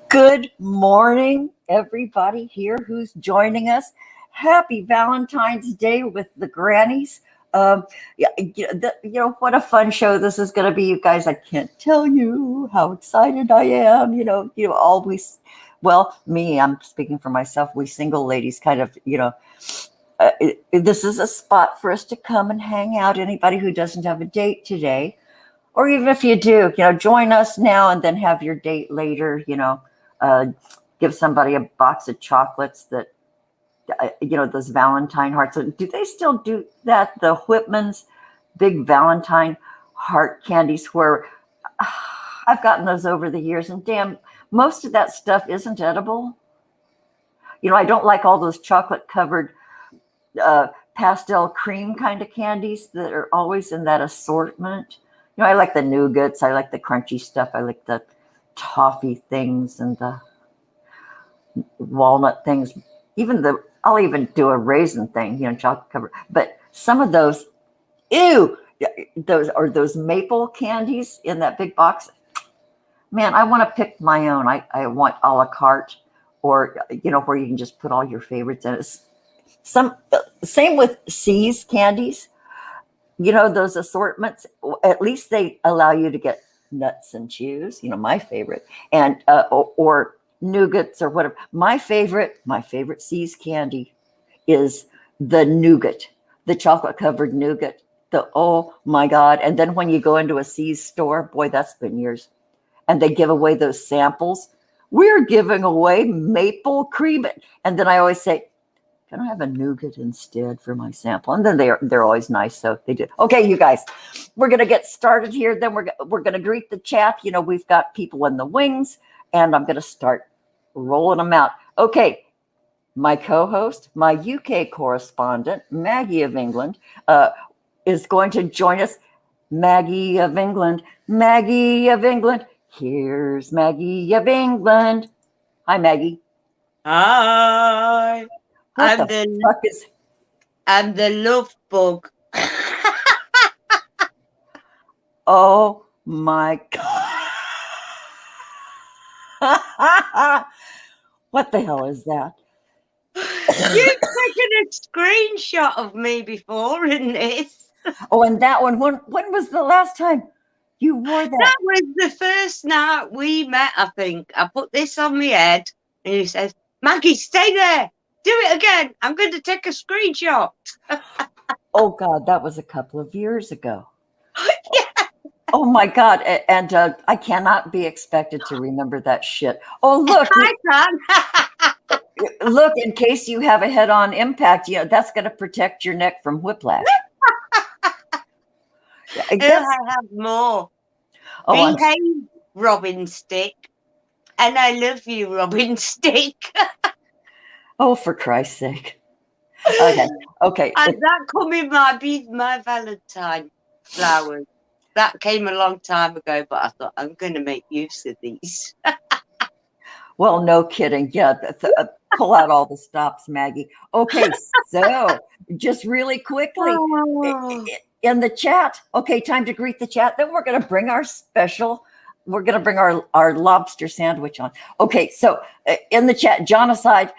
Good morning, everybody here who's joining us. Happy Valentine's Day with the Grannies. Yeah, what a fun show this is going to be, you guys. I can't tell you how excited I am. Always. Well, me, I'm speaking for myself. We single ladies, kind of, this is a spot for us to come and hang out. Anybody who doesn't have a date today, or even if you do, join us now and then have your date later. Uh, give somebody a box of chocolates that, those Valentine hearts. Do they still do that? The Whitman's big Valentine heart candies, where I've gotten those over the years, and damn, most of that stuff isn't edible. I don't like all those chocolate covered pastel cream kind of candies that are always in that assortment. I like the nougats. I like the crunchy stuff. I like the toffee things and the walnut things. I'll even do a raisin thing, chocolate covered. But some of those, ew, those maple candies in that big box. Man, I want to pick my own. I want a la carte, or where you can just put all your favorites in it. Same with C's candies. Those assortments, at least they allow you to get nuts and chews, my favorite, and or nougats or whatever. My favorite C's candy is the nougat, the chocolate covered nougat. Oh my God. And then when you go into a C's store, boy, that's been years, and they give away those samples. We're giving away maple cream. And then I always say, can I have a nougat instead for my sample? And then they're always nice, so they do. Okay, you guys, we're gonna get started here. Then we're gonna greet the chat. We've got people in the wings, and I'm gonna start rolling them out. Okay, my co-host, my UK correspondent, Maggie-of-England, is going to join us. Maggie-of-England, Maggie-of-England. Here's Maggie-of-England. Hi, Maggie. Hi. What the fuck is? I'm the love bug. Oh my God. What the hell is that? You've taken a screenshot of me before in this. Oh, and that one, when was the last time you wore that? That was the first night we met, I think. I put this on my head and you said, Maggie, stay there. Do it again. I'm going to take a screenshot. Oh God, that was a couple of years ago. Yeah. Oh my God. And I cannot be expected to remember that shit. Oh, look. I can. Look, in case you have a head-on impact, that's going to protect your neck from whiplash. I have more. Oh, behave, Robin Stick. And I love you, Robin Stick. Oh, for Christ's sake. Okay. And that coming might be my Valentine flowers. That came a long time ago, but I thought I'm going to make use of these. Well, no kidding. Yeah, pull out all the stops, Maggie. Okay, so just really quickly in the chat. Okay, time to greet the chat. Then we're going to bring our our lobster sandwich on. Okay, so in the chat, Jonocide,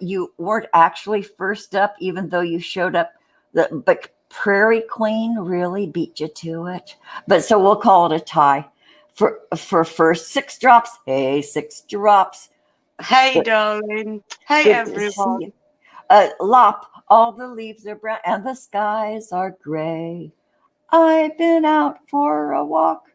you weren't actually first up, even though you showed up. But Prairie Queen really beat you to it. But so we'll call it a tie. For first 6 drops. Hey, 6 drops. Hey, darling. Hey, everyone. Lop, all the leaves are brown and the skies are gray. I've been out for a walk.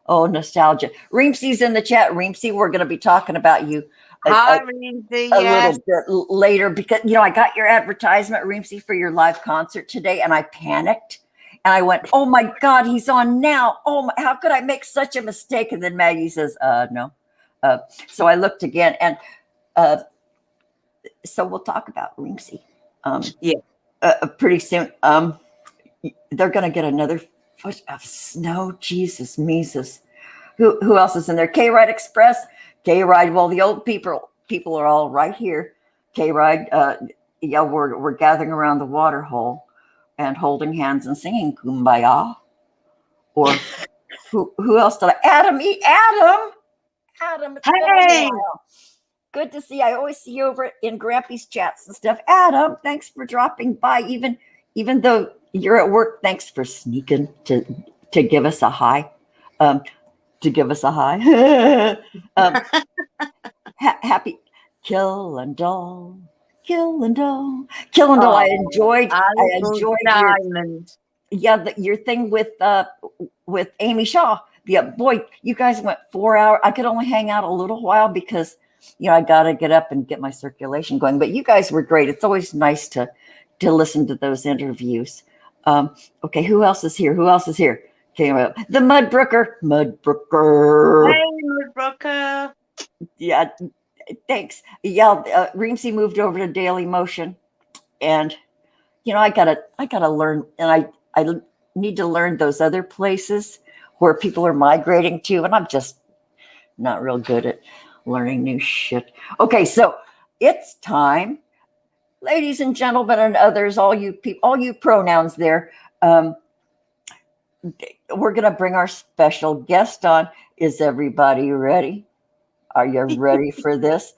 Oh, nostalgia. Reemsey's in the chat. Reemsey, we're going to be talking about you Hi, Reemsey. A little bit later because, I got your advertisement, Reemsey, for your live concert today, and I panicked. And I went, oh my God, he's on now. Oh, how could I make such a mistake? And then Maggie says, no. So I looked again. And so we'll talk about Reemsey. Pretty soon. They're going to get another foot of snow. Jesus, Mises. Who else is in there? K-Ride Express. K-Ride. Well, the old people are all right here. K-Ride. We're gathering around the water hole and holding hands and singing Kumbaya. Or who else did I? Adam. Adam, it's been a Hey, while. Good to see you. I always see you over in Grampy's chats and stuff. Adam, thanks for dropping by. Even though you're at work, thanks for sneaking to give us a hi. Um, to give us a hi. Happy Killandall. Killandall. Killandall. I enjoyed. our I little enjoyed diamond. your thing with Amy Shaw. Yeah, boy, you guys went 4 hours. I could only hang out a little while because I got to get up and get my circulation going. But you guys were great. It's always nice to listen to those interviews. Okay, who else is here? Okay, the Mudbrooker. Hey, Brooker. Yeah, thanks. Yeah, Reamsy moved over to Daily Motion, and I gotta learn, and I need to learn those other places where people are migrating to, and I'm just not real good at learning new shit. Okay, so it's time, ladies and gentlemen, and others, all you people, all you pronouns there. We're gonna bring our special guest on. Is everybody ready? Are you ready for this?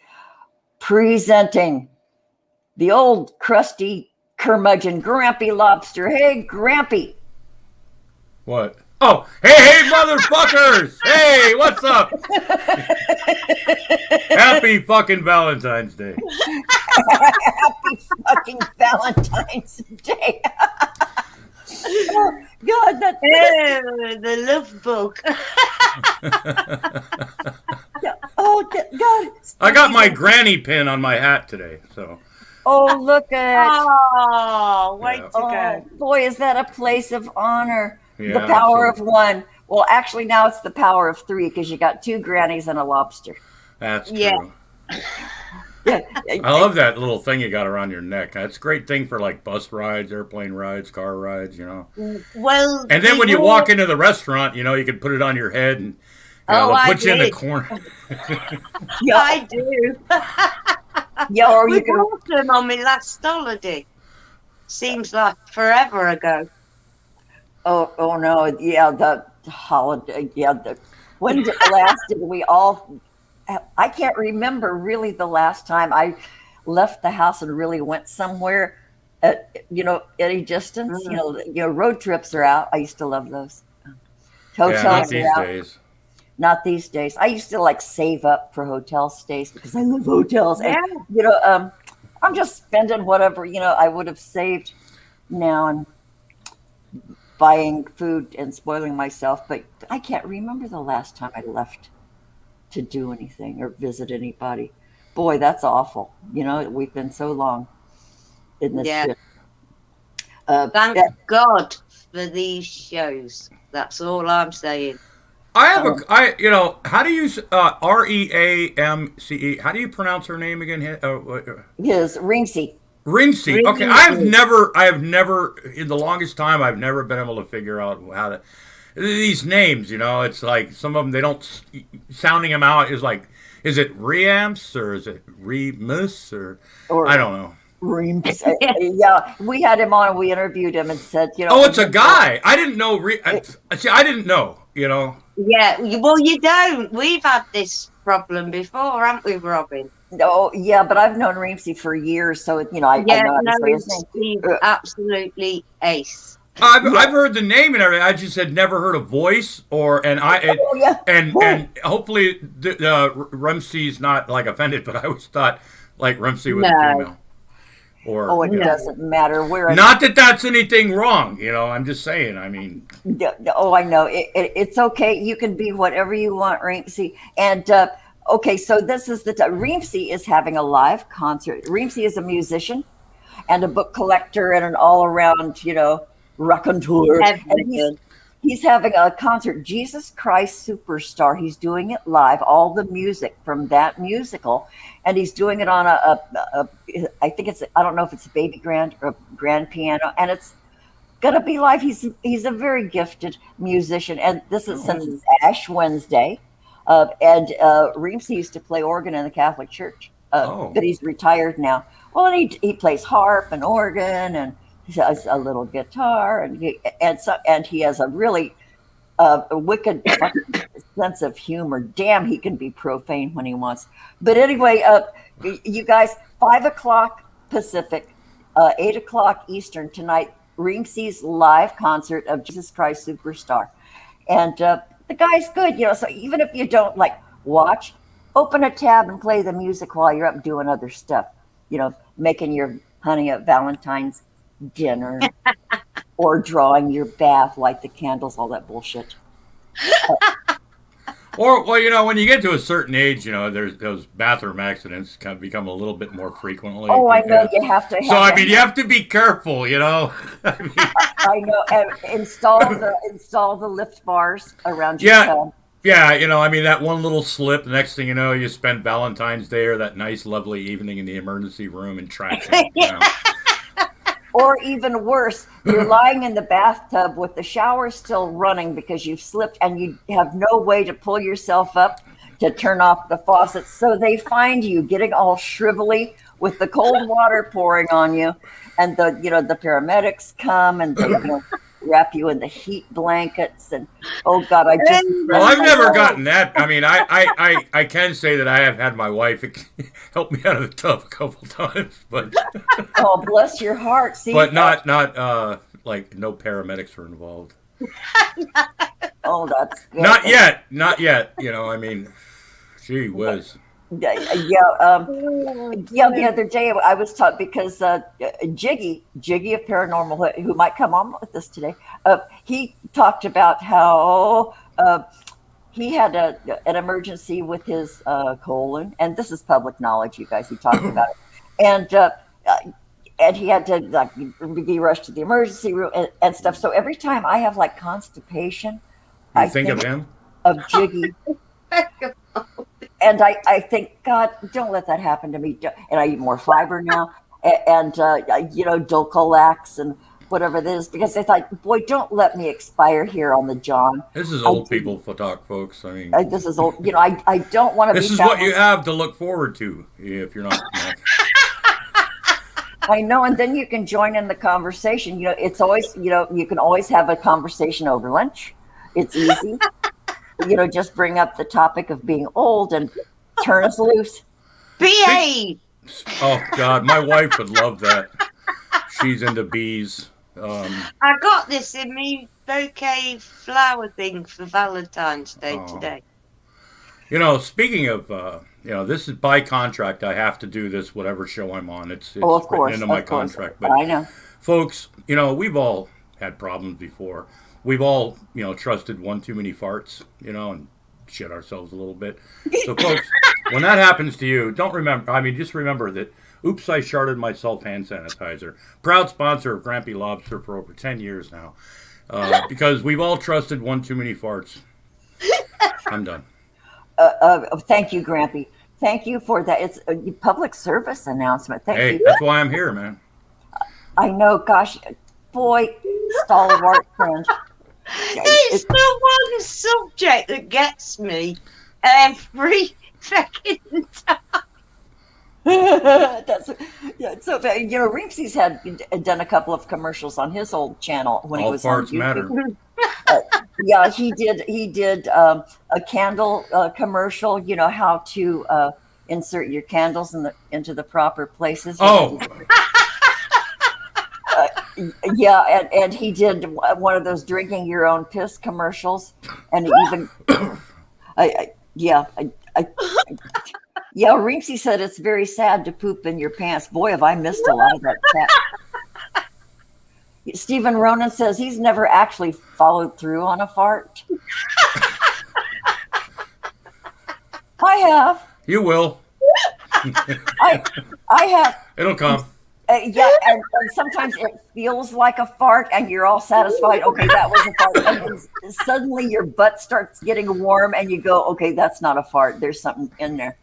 Presenting the old crusty curmudgeon, Grampy Lobster. Hey, Grampy. What? Oh, hey, motherfuckers! Hey, what's up? Happy fucking Valentine's Day. Happy fucking Valentine's Day. Oh, God, The love book. oh, God. I got my granny pin on my hat today, so. Oh, look at. Oh, way Yeah. to go. Boy, is that a place of honor. Yeah, The power absolutely. of one. Well, actually, now it's the power of three because you got two grannies and a lobster. That's true. Yeah. Yeah. I love that little thing you got around your neck. That's a great thing for like bus rides, airplane rides, car rides, Well, And then when you walk into the restaurant, you can put it on your head and Oh, they'll I put you in the did. corner. Yeah, I do. yeah, or We you can. bought them on my last holiday. Seems like forever ago. Oh no, yeah, the holiday, yeah. When last did we all? I can't remember really the last time I left the house and really went somewhere at any distance. Road trips are out. I used to love those. Yeah, not Hotels these are out. days. Not these days. I used to save up for hotel stays because I love hotels. Yeah. And I'm just spending whatever I would have saved now and buying food and spoiling myself. But I can't remember the last time I left to do anything or visit anybody. Boy, that's awful. We've been so long in this Yeah. shit. Thank God for these shows. That's all I'm saying. I have how do you Reamce? How do you pronounce her name again? His Ringsy. Rinsey. Okay, Rinsey. I have never, in the longest time, I've never been able to figure out how to, these names, it's like some of them, they don't, sounding them out is like, is it Reamps or is it Remus or I don't know. Reams. Yeah, we had him on and we interviewed him and said, Oh, it's a guy. I didn't know. See, I didn't know, Yeah, well, you don't. We've had this problem before, haven't we, Robin? Oh, yeah, but I've known Reamsy for years, so I know how to say his name. he's absolutely ace. I've heard the name and everything. I just had never heard a voice and hopefully Rumsey's not offended, but I always thought Rumsey was a female. Or it doesn't matter where. Not that that's anything wrong, I'm just saying. I mean, I know it's okay. You can be whatever you want, Reamsy. And okay, so this is the Reamsy is having a live concert. Reamsy is a musician and a book collector and an all-around, raconteur. And he's having a concert, Jesus Christ Superstar. He's doing it live, all the music from that musical, and he's doing it on I think I don't know if it's a baby grand or a grand piano, and it's gonna be live. He's a very gifted musician, and this is since it's Ash Wednesday, and Reamsy used to play organ in the Catholic Church, but he's retired now. Well, and he plays harp and organ and he has a little guitar, and he has a really a wicked fucking sense of humor. Damn, he can be profane when he wants. But anyway, you guys, 5 o'clock Pacific, 8 o'clock Eastern tonight. Reamsey's live concert of Jesus Christ Superstar, and the guy's good. So even if you don't like watch, open a tab and play the music while you're up doing other stuff. Making your honey a Valentine's dinner. Or drawing your bath, light the candles, all that bullshit. Or, well, when you get to a certain age, there's those bathroom accidents kind of become a little bit more frequently. Oh, I know. You have to have. So, you have to be careful, I know. And install the lift bars around your tub. Yeah, that one little slip, the next thing you know, you spend Valentine's Day or that nice, lovely evening in the emergency room in traction. Or even worse, you're lying in the bathtub with the shower still running because you've slipped and you have no way to pull yourself up to turn off the faucet. So they find you getting all shrivelly with the cold water pouring on you. And the paramedics come and they wrap you in the heat blankets. And oh God, well, I've never gotten that. I can say that I have had my wife help me out of the tub a couple times, but oh, bless your heart. See, but not like no paramedics were involved. Oh, that's good. Not yet. Gee whiz. The other day I was taught because Jiggy of Paranormal, who might come on with us today, he talked about how he had an emergency with his colon, and this is public knowledge, you guys. He talked about it, and he had to be rushed to the emergency room and stuff. So every time I have like constipation, I think of him, of Jiggy. And I think, God, don't let that happen to me. And I eat more fiber now, and Dulcolax and whatever it is, because I thought, boy, don't let me expire here on the John. This is old people talk, folks. This is old. I don't want to. This is what you have to look forward to if you're not. I know, and then you can join in the conversation. It's always, you can always have a conversation over lunch. It's easy. Just bring up the topic of being old and turn us loose. Behave. Oh God, my wife would love that. She's into bees. I got this in me bouquet flower thing for Valentine's Day today. Speaking of, this is by contract. I have to do this, whatever show I'm on. It's of course, written into my contract. But I know, folks. We've all had problems before. We've all, trusted one too many farts, and shit ourselves a little bit. So, folks, when that happens to you, just remember that Oops, I Sharted Myself hand sanitizer. Proud sponsor of Grampy Lobster for over 10 years now. Because we've all trusted one too many farts. I'm done. Thank you, Grampy. Thank you for that. It's a public service announcement. Thank you. That's why I'm here, man. I know, gosh, boy, stalwart friend. It's the one subject that gets me every fucking time. So Reamsey's had done a couple of commercials on his old channel when All he was farts on matter. He did a candle commercial. How to insert your candles into the proper places. Oh. And he did one of those drinking your own piss commercials, and even Reamsey said it's very sad to poop in your pants. Boy, have I missed a lot of that chat. Stephen Ronan says he's never actually followed through on a fart. I have. You will. I have. It'll come. And sometimes it feels like a fart, and you're all satisfied. Okay, that was a fart. And then suddenly your butt starts getting warm, and you go, "Okay, that's not a fart. There's something in there."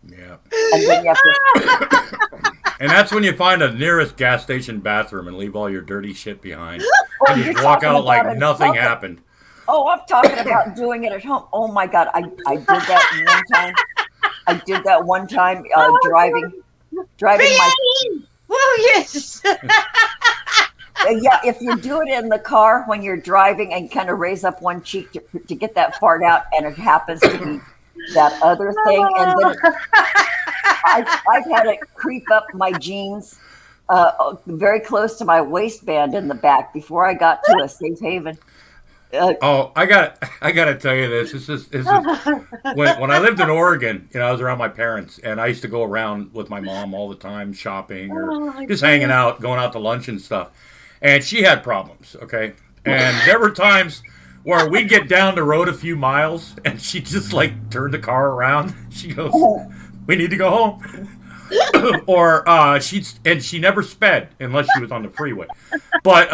Yeah. And then you have to. And that's when you find a nearest gas station bathroom and leave all your dirty shit behind, and you're just walk out talking like about nothing happened. Oh, I'm talking about doing it at home. Oh my God, I did that one time. I did that one time driving my. Well, yes. Yeah, if you do it in the car when you're driving and kind of raise up one cheek to get that fart out, and it happens to be that other thing, and then I've had it creep up my jeans very close to my waistband in the back before I got to a safe haven. I gotta tell you this. This is when I lived in Oregon. I was around my parents, and I used to go around with my mom all the time, shopping or just hanging out, going out to lunch and stuff. And she had problems, okay. And there were times where we'd get down the road a few miles, and she just like turned the car around. She goes, "We need to go home." Or she never sped unless she was on the freeway. But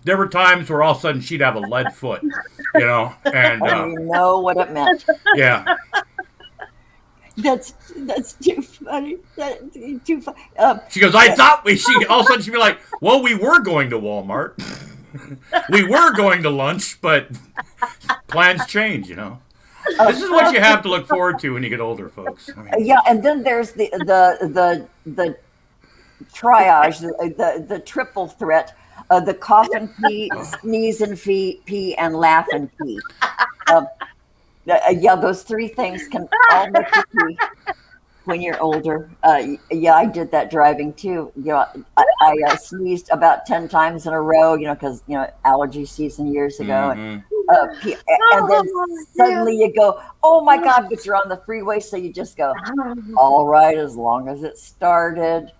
there were times where all of a sudden she'd have a lead foot, and you know what it meant. Yeah. That's too funny. That's too funny. She goes, I thought all of a sudden she'd be like, well, we were going to Walmart. We were going to lunch, but plans change, This is what you have to look forward to when you get older, folks. Yeah, and then there's the triage, the triple threat, the cough and pee, sneeze and pee, and laugh and pee. Yeah, those three things can all make you pee when you're older. Yeah, I did that driving too. I sneezed about 10 times in a row, because allergy season years ago. Mm-hmm. And then suddenly you go, oh my God, but you're on the freeway, so you just go, all right, as long as it started.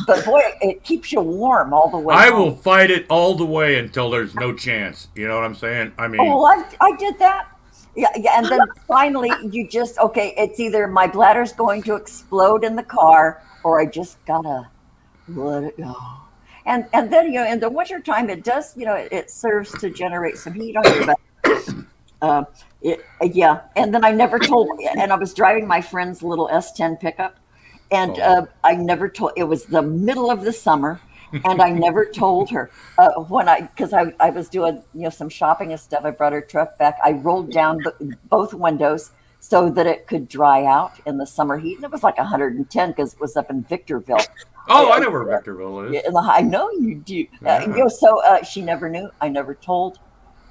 But boy, it keeps you warm all the way. I will fight it all the way until there's no chance. You know what I'm saying? I mean, I did that. Yeah, and then finally you just, okay, it's either my bladder's going to explode in the car or I just gotta let it go. And then, in the wintertime, it does, it serves to generate some heat on your back. Yeah. And then I never told, and I was driving my friend's little S10 pickup, and I never told, it was the middle of the summer, and I never told her because I was doing, some shopping and stuff. I brought her truck back. I rolled down both windows so that it could dry out in the summer heat. And it was like 110 because it was up in Victorville. Oh, I know where Victorville is. I know you do. Yeah. So she never knew. I never told.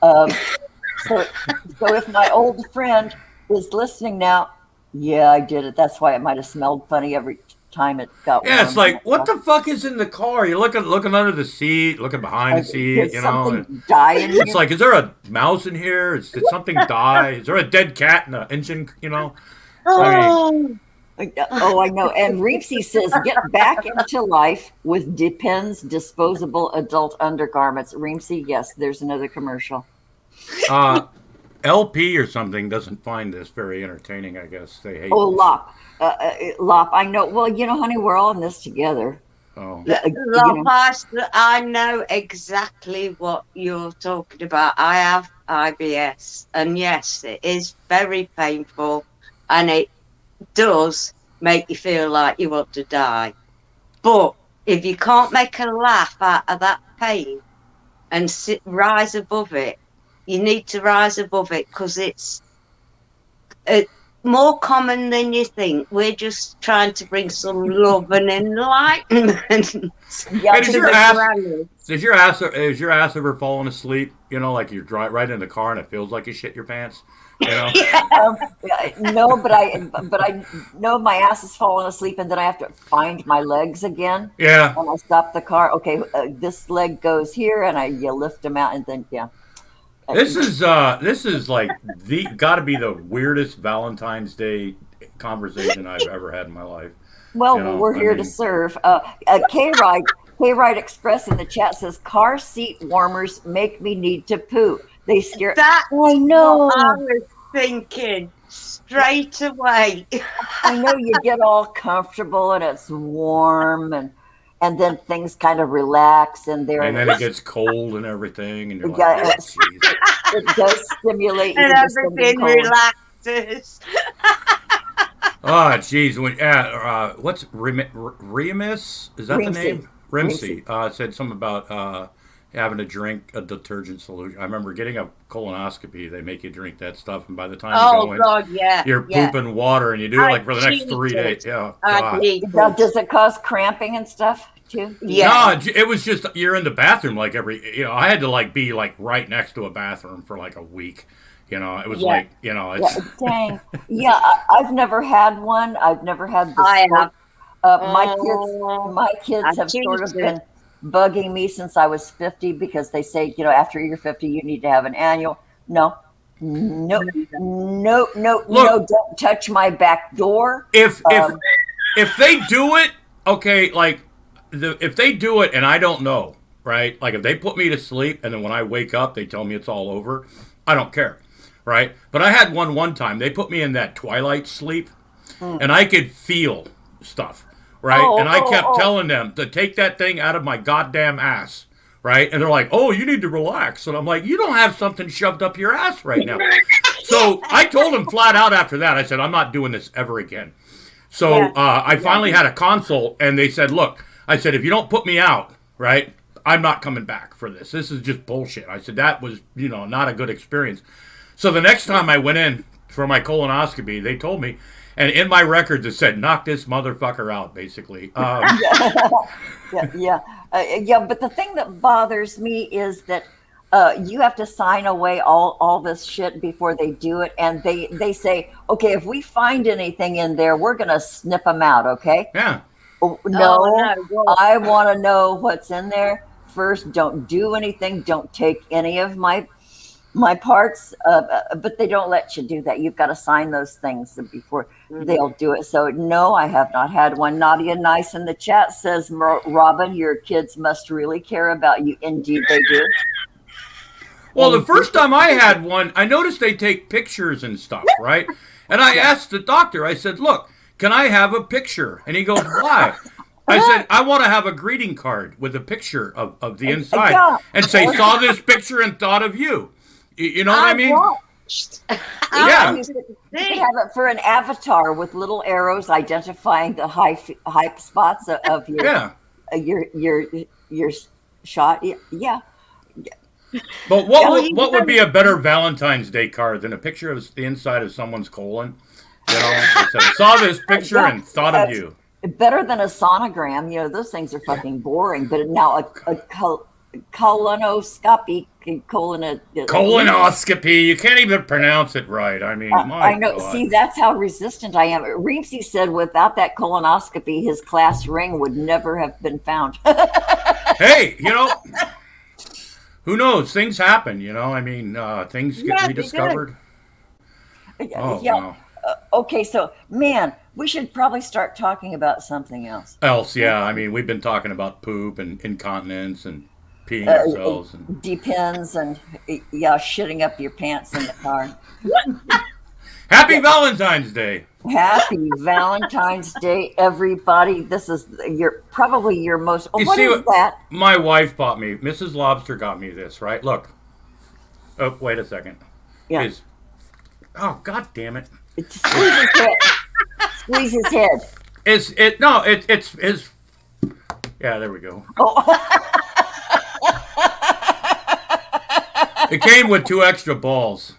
So if my old friend is listening now, yeah, I did it. That's why it might have smelled funny every time it got warm. Yeah, it's like, what the fuck is in the car? You're looking under the seat, looking behind the seat, something die in here? It's like, is there a mouse in here? Did something die? Is there a dead cat in the engine? I mean, oh, I know. And Reepsy says, get back into life with Depends disposable adult undergarments. Reepsy, yes, there's another commercial. LP or something doesn't find this very entertaining, I guess. They hate Lop. Lop, I know. Well, honey, we're all in this together. Oh. Lop, I know exactly what you're talking about. I have IBS, and yes, it is very painful, and it does make you feel like you want to die. But if you can't make a laugh out of that pain and rise above it, you need to rise above it, because it's more common than you think. We're just trying to bring some love and enlightenment. Yeah, Hey, has your ass ever fallen asleep? Like you're right in the car and it feels like you shit your pants. No, but I know my ass is falling asleep, and then I have to find my legs again. Yeah. And I stop the car. Okay, this leg goes here, and you lift them out, and then yeah. This is like got to be the weirdest Valentine's Day conversation I've ever had in my life. Well, we're here to serve. K-Ride Express in the chat says, car seat warmers make me need to poo. They scare. That's I know. what I was thinking straight away. I know, you get all comfortable and it's warm, and then things kind of relax in there. And then it gets cold and everything, and you're like, Yeah, oh, it does stimulate you. And to something everything cold. relaxes. oh, geez. What's Remus? Is that the Rimsey. name? Rimsey said something about having to drink a detergent solution. I remember getting a colonoscopy. They make you drink that stuff, and by the time you go in, God, yeah. you're pooping water, and you do it like for the next 3 days. Yeah. God. Now, does it cause cramping and stuff too? Yeah. No, it was just you're in the bathroom like I had to like be like right next to a bathroom for like a week. It was Yeah. like, Yeah, it's dang. Yeah, I've never had one. I've never had the I sport. have. Oh, My I kids have sort choose of it. been bugging me since I was 50 because they say, after you're 50, you need to have an annual. No, no, no, no, look, no, don't touch my back door. if if Um, if they do it, okay, like if they do it and I don't know, right? Like if they put me to sleep and then when I wake up they tell me it's all over, I don't care, right? But I had one time. They put me in that twilight sleep and I could feel stuff, right? oh, And I oh, kept oh. telling them to take that thing out of my goddamn ass, right? And they're like, "Oh, you need to relax." And I'm like, "You don't have something shoved up your ass right now." So I told them flat out after that. I said, "I'm not doing this ever again." So Yeah. I finally had a consult, and they said, "Look," I said, "if you don't put me out, right, I'm not coming back for this. This is just bullshit." I said that was, not a good experience. So the next time I went in for my colonoscopy, they told me, and in my records it said, "Knock this motherfucker out," basically. Yeah. Yeah. But the thing that bothers me is that you have to sign away all this shit before they do it. And they say, okay, if we find anything in there, we're going to snip them out. Okay. Yeah. Oh, Oh, no, no. Well, I want to know what's in there first. Don't do anything. Don't take any of my parts, but they don't let you do that. You've got to sign those things before they'll do it. So no, I have not had one. Nadia Nice in the chat says, Robin, your kids must really care about you. Indeed, they do. Well, the first time I had one, I noticed they take pictures and stuff, right? And I asked the doctor, I said, "Look, can I have a picture?" And he goes, "Why?" I said, "I want to have a greeting card with a picture of the inside Yeah. and say, saw this picture and thought of you." You know what I mean? Yeah. Yeah. You could have it for an avatar with little arrows identifying the high spots of Yeah. your shot. Yeah. But Yeah. what would be a better Valentine's Day card than a picture of the inside of someone's colon? I said, "Saw this picture and thought of you." Better than a sonogram. Those things are fucking boring. But now a colonoscopy, Colonoscopy. You can't even pronounce it right. I mean, my I know. God. See, that's how resistant I am. Reemsy said without that colonoscopy, his class ring would never have been found. Hey, who knows? Things happen, I mean, things get Yeah, they do. rediscovered. Oh, Yeah. wow. Okay, so man, we should probably start talking about something else. Yeah. I mean, we've been talking about poop and incontinence and peeing ourselves. And Depends, and shitting up your pants in the car. Happy Valentine's Day. Happy Valentine's Day, everybody. This is probably your most. You What see is that? my wife bought me? Mrs. Lobster got me this, right? Look. Oh, wait a second. Yeah. Oh, God damn it. It's squeeze his head. Squeeze his head. It's his. Yeah, there we go. Oh. It came with 2 extra balls.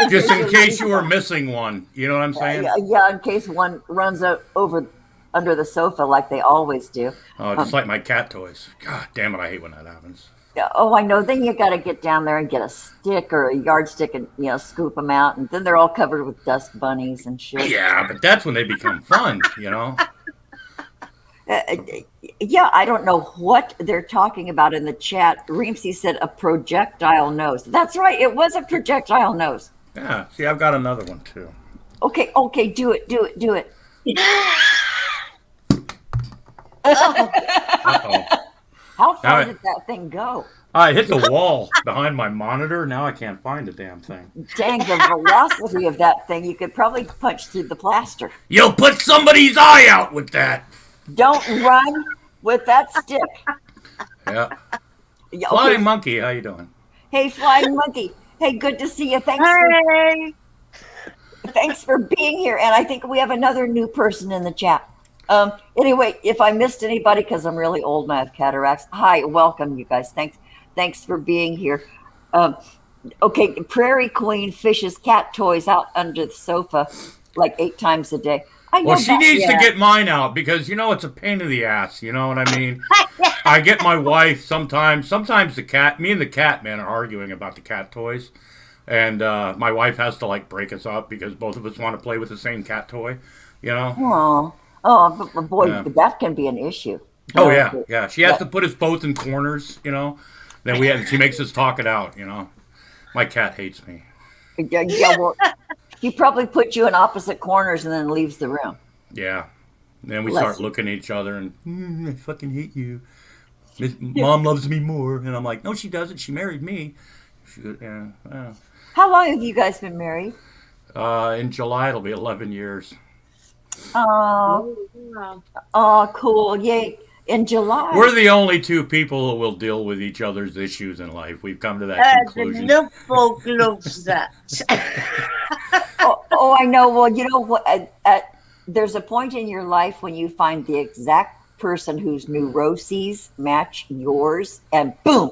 Just in case you were missing one. You know what I'm saying? Yeah, in case one runs over under the sofa like they always do. Oh, just like my cat toys. God damn it, I hate when that happens. Yeah, oh, I know. Then you got to get down there and get a stick or a yardstick and scoop them out, and then they're all covered with dust bunnies and shit. Yeah, but that's when they become fun, Yeah, I don't know what they're talking about in the chat. Reemsy said a projectile nose. That's right. It was a projectile nose. Yeah, see, I've got another one too. Okay, do it. Uh-oh. How far Now did that thing go? I hit the wall behind my monitor. Now I can't find the damn thing. Dang, the velocity of that thing. You could probably punch through the plaster. You'll put somebody's eye out with that. Don't run with that stick. Yeah. Yeah, Flying Monkey, how you doing? Hey, Flying Monkey. Hey, good to see you. Hey. Thanks for being here. And I think we have another new person in the chat. Anyway, if I missed anybody, because I'm really old and I have cataracts, hi, welcome, you guys. Thanks for being here. Okay, Prairie Queen fishes cat toys out under the sofa like 8 times a day. I know Well, she that. needs to Yeah. get mine out because it's a pain in the ass. You know what I mean? I get my wife sometimes. Sometimes me and the cat man are arguing about the cat toys, and my wife has to like break us up because both of us want to play with the same cat toy. You know? But boy, Yeah. that can be an issue. Oh Uh, yeah, yeah. She has that- to put us both in corners. Then she makes us talk it out. My cat hates me. yeah, well, she probably put you in opposite corners and then leaves the room. Yeah. Then we Bless start you. looking at each other and I fucking hate you. Mom loves me more, and I'm like, no, she doesn't. She married me. Yeah. How long have you guys been married? In July it'll be 11 years. Oh, Wow. oh, cool. Yay. In July. We're the only two people who will deal with each other's issues in life. We've come to that The conclusion. love bug loves that. I know. Well, you know what? There's a point in your life when you find the exact person whose neuroses match yours, and boom,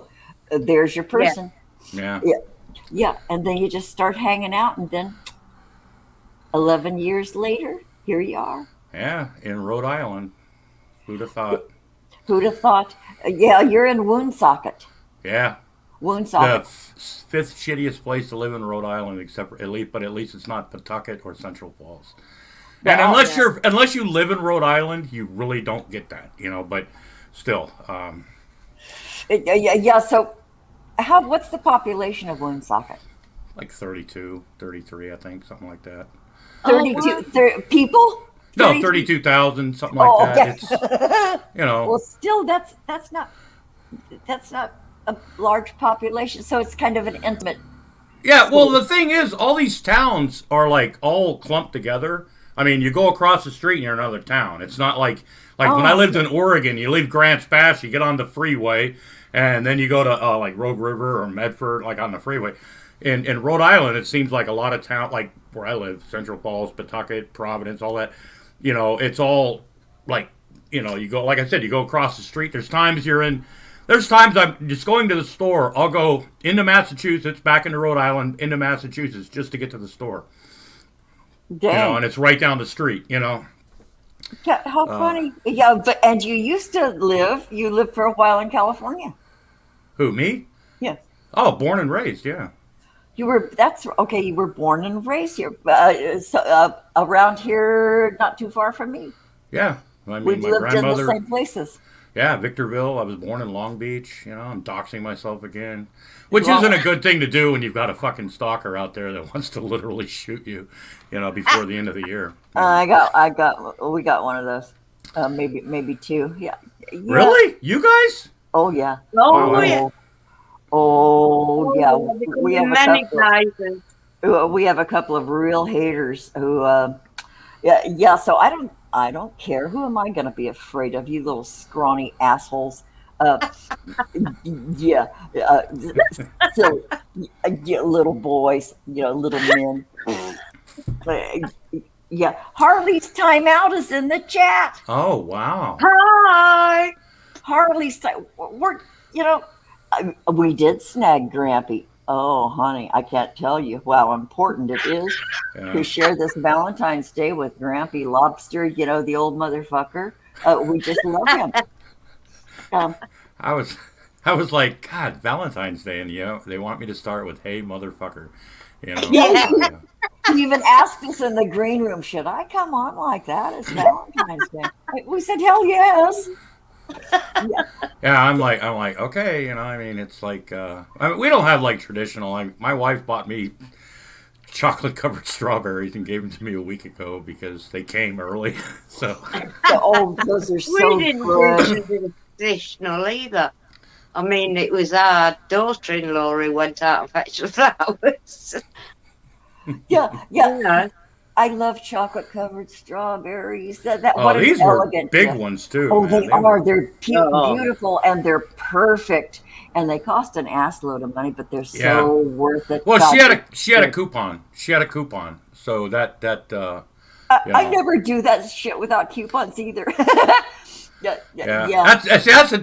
there's your person. Yeah. Yeah. And then you just start hanging out, and then 11 years later, here you are. Yeah, in Rhode Island. Who'd have thought? Who'd have thought? Yeah, you're in Woonsocket. Yeah. The Woonsocket. fifth shittiest place to live in Rhode Island, except for but at least it's not Pawtucket or Central Falls. And Yeah, unless you live in Rhode Island, you really don't get that, But still, Yeah. So, what's the population of Woonsocket? like 32, 33, I think, something like that. 32 people? No, 32? 32,000, something like that. Okay. It's Well, still, that's not a large population. So it's kind of an intimate. Yeah, well, the thing is, all these towns are like all clumped together. I mean, you go across the street and you're in another town. It's not like when I lived in Oregon, you leave Grants Pass, you get on the freeway, and then you go to like Rogue River or Medford, like on the freeway. In Rhode Island, it seems like a lot of town, like where I live, Central Falls, Pawtucket, Providence, all that. It's all like, you go, like I said, you go across the street. There's times I'm just going to the store. I'll go into Massachusetts, back into Rhode Island, into Massachusetts, just to get to the store. Dang. And it's right down the street, Yeah, how funny. Yeah, and you lived for a while in California. Who, me? Yeah. Oh, born and raised, yeah. You were born and raised here, around here, not too far from me. Yeah. I mean, We've my lived in the grandmother, same places. yeah, Victorville. I was born in Long Beach. I'm doxing myself again, which Well- isn't a good thing to do when you've got a fucking stalker out there that wants to literally shoot you, before the end of the year. We got one of those. Maybe two. Yeah. Really? You guys? Oh yeah. Oh, Wow. yeah. Oh yeah. We have Many a couple. places. We have a couple of real haters who. Yeah. So I don't care. Who am I going to be afraid of? You little scrawny assholes. Yeah. So, little boys. Little men. Yeah. Harley's timeout is in the chat. Oh, wow. Hi. Harley's time. We did snag Grampy. Oh, honey, I can't tell you how important it is Yeah. to share this Valentine's Day with Grampy Lobster. The old motherfucker. We just love him. I was like, God, Valentine's Day, and they want me to start with, "Hey, motherfucker," Yeah. He even asked us in the green room, "Should I come on like that? It's Valentine's Day." We said, "Hell yes." Yeah, I'm like, okay, I mean, it's like, we don't have like traditional. My wife bought me chocolate covered strawberries and gave them to me a week ago because they came early. So, Oh, those are so We didn't good. do traditional either. I mean, it was our daughter-in-law who went out and fetched the flowers. Yeah. You know. I love chocolate covered strawberries. That oh, what an these were elegant big gift. ones too. Oh, man. they are. were- They're Oh. beautiful and they're perfect. And they cost an ass load of money, but they're so Yeah. worth it. Well, God, she had a coupon. She had a coupon, so that I never do that shit without coupons either. Yeah. yeah. That's the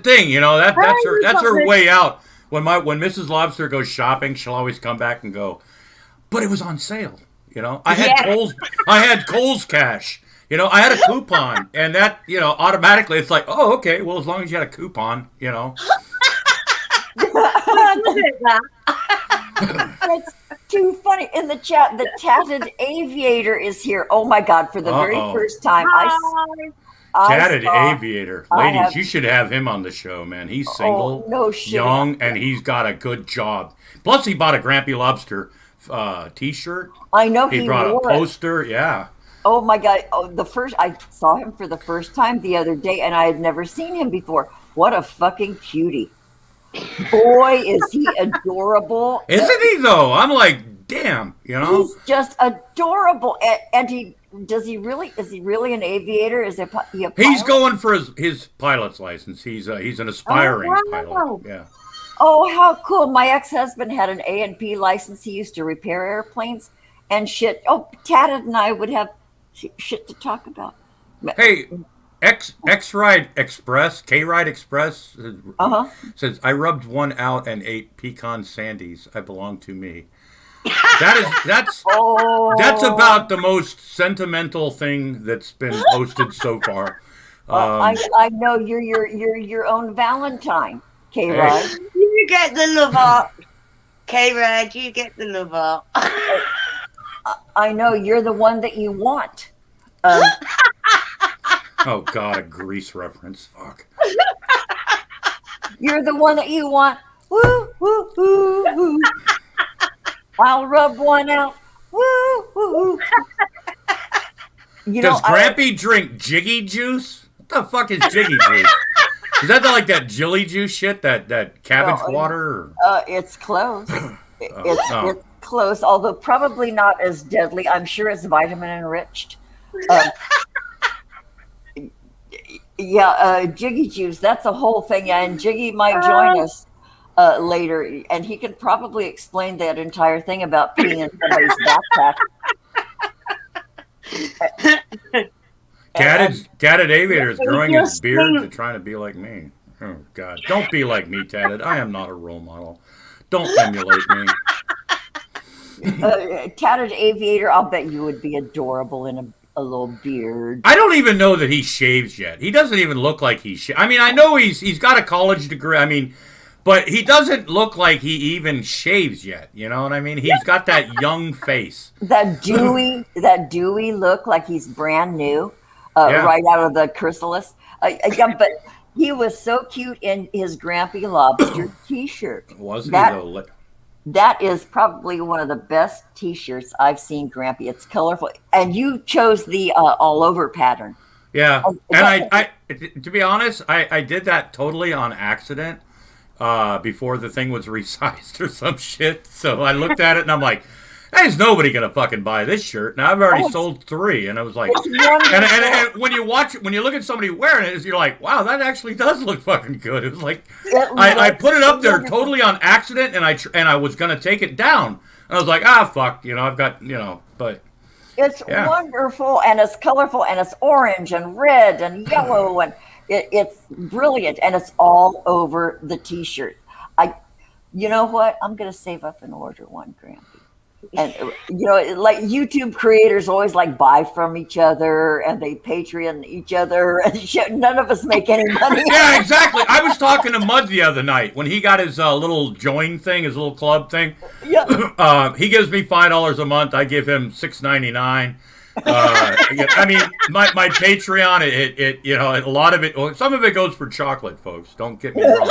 thing, that's her something. way out. When Mrs. Lobster goes shopping, she'll always come back and go, "But it was on sale." I had Yeah. Kohl's cash. You know, I had a coupon, and that, you know, automatically it's like, oh, okay, well, as long as you had a coupon, you know. That's too funny. In the chat, the tatted aviator is here. Oh my God! For the very first time, Tatted saw, aviator, ladies, you should have him on the show, man. He's single, no shit. young, and he's got a good job. Plus, he bought a Grampy Lobster T-shirt. I know he brought a poster. Yeah. Oh my God! I saw him for the first time the other day, and I had never seen him before. What a fucking cutie! Boy, is he adorable! Isn't he though? I'm like, damn, you know. He's just adorable, and is he really an aviator? Is he a pilot? He's going for his pilot's license. He's an aspiring pilot. Yeah. Oh, how cool! My ex-husband had an A&P license. He used to repair airplanes and shit. Oh, Tatted and I would have shit to talk about. Hey, K-Ride Express says, I rubbed one out and ate pecan sandies. I belong to me. That's about the most sentimental thing that's been posted so far. I know you're your own Valentine, K-Ride. Hey. You get the love art, K-Ride. You get the love art. I know you're the one that you want. Oh God, a Grease reference. Fuck. You're the one that you want. Woo, woo, woo, woo. I'll rub one out. Woo, woo, woo. Does Grampy drink Jiggy juice? What the fuck is Jiggy juice? Is that like that Jilly juice shit? That cabbage water? It's close. It's close, although probably not as deadly. I'm sure it's vitamin enriched. Jiggy juice. That's a whole thing. Yeah, and Jiggy might join us later, and he can probably explain that entire thing about peeing in somebody's backpack. Tatted Aviator is growing his beard to trying to be like me. Oh God! Don't be like me, Tatted. I am not a role model. Don't emulate me. Tatted Aviator, I'll bet you would be adorable in a little beard. I don't even know that he shaves yet. He doesn't even look like he shaves. I mean, I know he's got a college degree. I mean, but he doesn't look like he even shaves yet. You know what I mean? He's got that young face. That dewy look, like he's brand new, right out of the chrysalis. But he was so cute in his Grampy Lobster T-shirt. Wasn't he though? That is probably one of the best T-shirts I've seen, Grampy. It's colorful, and you chose the all-over pattern. Yeah, and I to be honest, I did that totally on accident before the thing was resized or some shit. So I looked at it and I'm like, there's nobody gonna fucking buy this shirt. Now I've already sold 3, and I was like, and when you watch it, when you look at somebody wearing it, you're like, wow, that actually does look fucking good. It was like, I put it up there totally on accident, and I was gonna take it down, and I was like, fuck, you know, I've got, you know, but it's wonderful, and it's colorful, and it's orange and red and yellow, and it's brilliant, and it's all over the T-shirt. You know what? I'm gonna save up and order one, Grampy. And you know, like YouTube creators always like buy from each other, and they Patreon each other, and shit. None of us make any money. Yeah, exactly. I was talking to Mud the other night when he got his little join thing, his little club thing. Yeah. He gives me $5 a month. I give him $6.99. I mean, my Patreon, it you know, a lot of it, some of it goes for chocolate, folks. Don't get me wrong.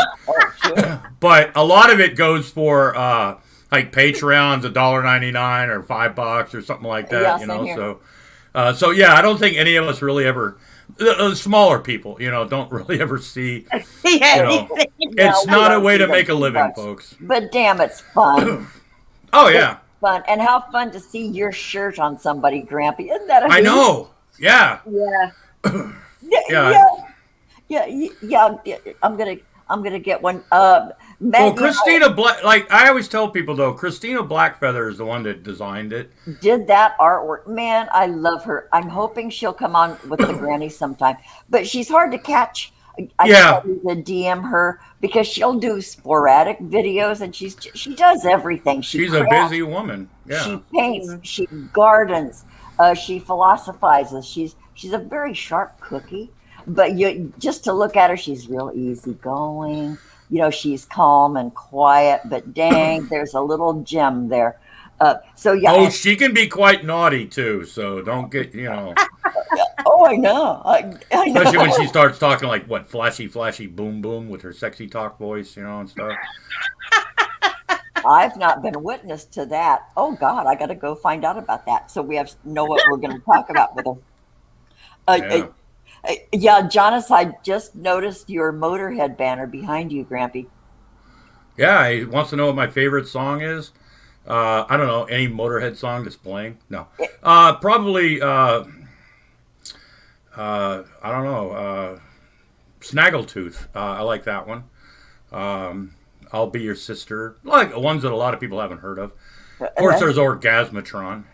Sure. But a lot of it goes for like Patreon's $1.99 or $5 or something like that, you know. So yeah, I don't think any of us really ever, the smaller people, you know, don't really ever see. You know, it's not a way to make a living, folks. But damn, it's fun. Oh yeah, it's fun, and how fun to see your shirt on somebody, Grampy. Isn't that amazing? I know. Yeah. Yeah. I'm gonna get one. Well, Christina Black, like I always tell people though, Christina Blackfeather is the one that designed it. Did that artwork. Man, I love her. I'm hoping she'll come on with the Granny sometime. But she's hard to catch. I need to DM her because she'll do sporadic videos, and she does everything. She's a busy woman. Yeah. She paints, she gardens, She philosophizes. She's a very sharp cookie, but you just to look at her, she's real easygoing. She's calm and quiet, but dang, there's a little gem there. So yeah. Oh, she can be quite naughty too. So don't get Oh, I know. I know. Especially when she starts talking like what flashy, boom, boom with her sexy talk voice, and stuff. I've not been witness to that. Oh God, I got to go find out about that. So we know what we're going to talk about with her. Yeah, Jonas, I just noticed your Motorhead banner behind you, Grampy. Yeah, he wants to know what my favorite song is. I don't know, any Motorhead song that's playing. No, probably. I don't know. Snaggletooth. I like that one. I'll Be Your Sister. Like ones that a lot of people haven't heard of. Of course, there's Orgasmatron.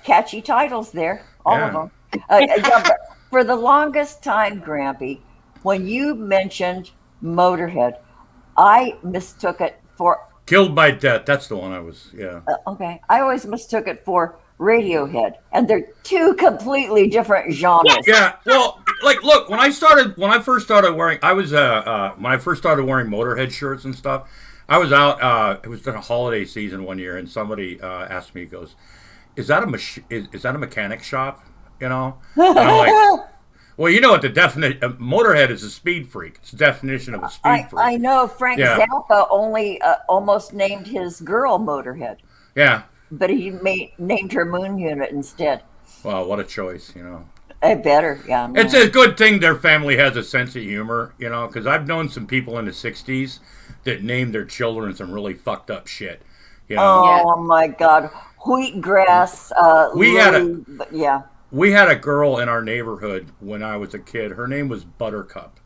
Catchy titles there, all of them. Yeah, for the longest time, Grampy, when you mentioned Motorhead, I mistook it for Killed by Death. That's the one I was. Yeah. Okay, I always mistook it for Radiohead, and they're two completely different genres. Yeah. Well, look, when I first started wearing Motorhead shirts and stuff, I was out. It was during a holiday season one year, and somebody asked me, he goes, "Is that a mechanic shop?" And I'm like, well, you know what the definition of Motorhead is a speed freak. It's the definition of a speed freak. I know Frank Zappa only almost named his girl Motorhead. Yeah. But he named her Moon Unit instead. Well, what a choice, Better, yeah. It's a good thing their family has a sense of humor, because I've known some people in the 60s that named their children some really fucked up shit. Oh, my God. Wheatgrass. We had a girl in our neighborhood when I was a kid. Her name was Buttercup.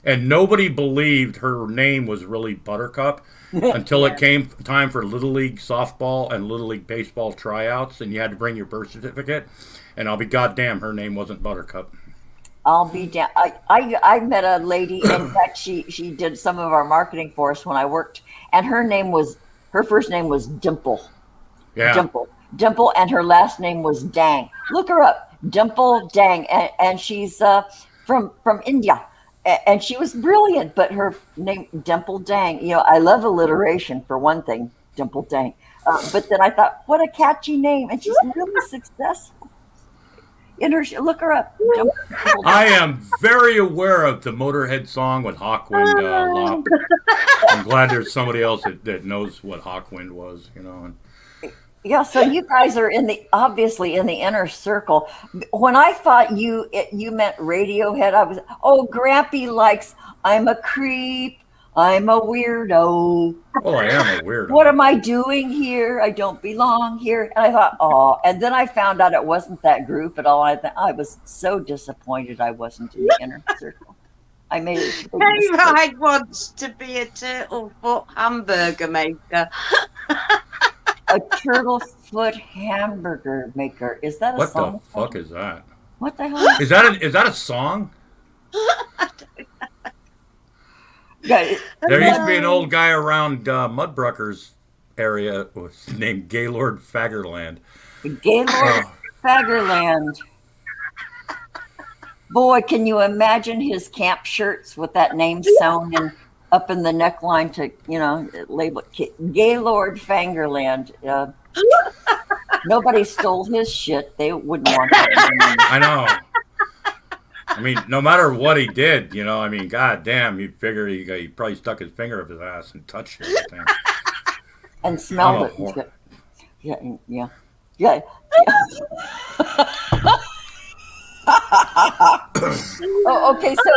And nobody believed her name was really Buttercup until it came time for Little League softball and Little League baseball tryouts, and you had to bring your birth certificate. And I'll be goddamn, her name wasn't Buttercup. I'll be down. I met a lady. In fact, she did some of our marketing for us when I worked, and her first name was Dimple. Yeah. Dimple, and her last name was Dang. Look her up, Dimple Dang, and she's from India. And she was brilliant, but her name, Dimple Dang, I love alliteration for one thing, Dimple Dang. But then I thought, what a catchy name. And she's really successful. Look her up. I am very aware of the Motorhead song with Hawkwind Lop. I'm glad there's somebody else that knows what Hawkwind was, Yeah, so you guys are obviously in the inner circle. When I thought you meant Radiohead, I was, Grampy likes I'm a creep, I'm a weirdo. Well, I am a weirdo. What am I doing here? I don't belong here. And I thought, and then I found out it wasn't that group at all. I was so disappointed I wasn't in the inner circle. I made it. I wants to be a turtle foot hamburger maker. A turtle foot hamburger maker. Is that a song? What the fuck is that? What the hell? Is that a song? There used to be an old guy around Mudbruckers area named Gaylord Fagerland. Gaylord Fagerland. Boy, can you imagine his camp shirts with that name sewn up in the neckline to, label it Gaylord Fagerland. Nobody stole his shit. They wouldn't want it. I know. I mean, no matter what he did, god damn, you'd figure he probably stuck his finger up his ass and touched everything. And smelled it. Yeah. Okay, so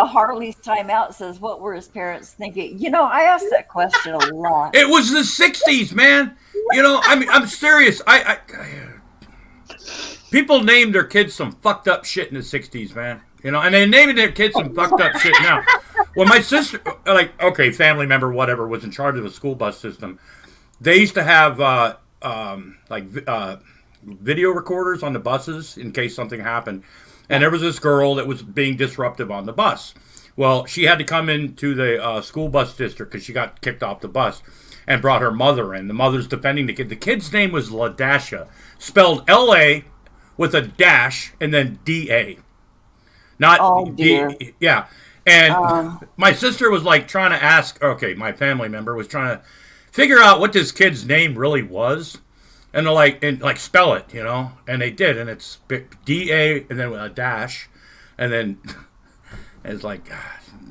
Harley's timeout says, what were his parents thinking? I asked that question a lot. It was the 60s, man. I'm serious. People named their kids some fucked up shit in the 60s, man. And they named their kids some fucked up shit now. When my sister, family member, whatever, was in charge of the school bus system, they used to have, video recorders on the buses in case something happened. And there was this girl that was being disruptive on the bus. Well, she had to come into the school bus district because she got kicked off the bus, and brought her mother in. The mother's defending the kid. The kid's name was LaDasha, spelled L-A with a dash and then D-A. Not Oh, dear. yeah. And my sister was like trying to ask, okay, my family member was trying to figure out what this kid's name really was. And they're like spell it, you know? And they did, and it's D-A and then a dash. And then it's like,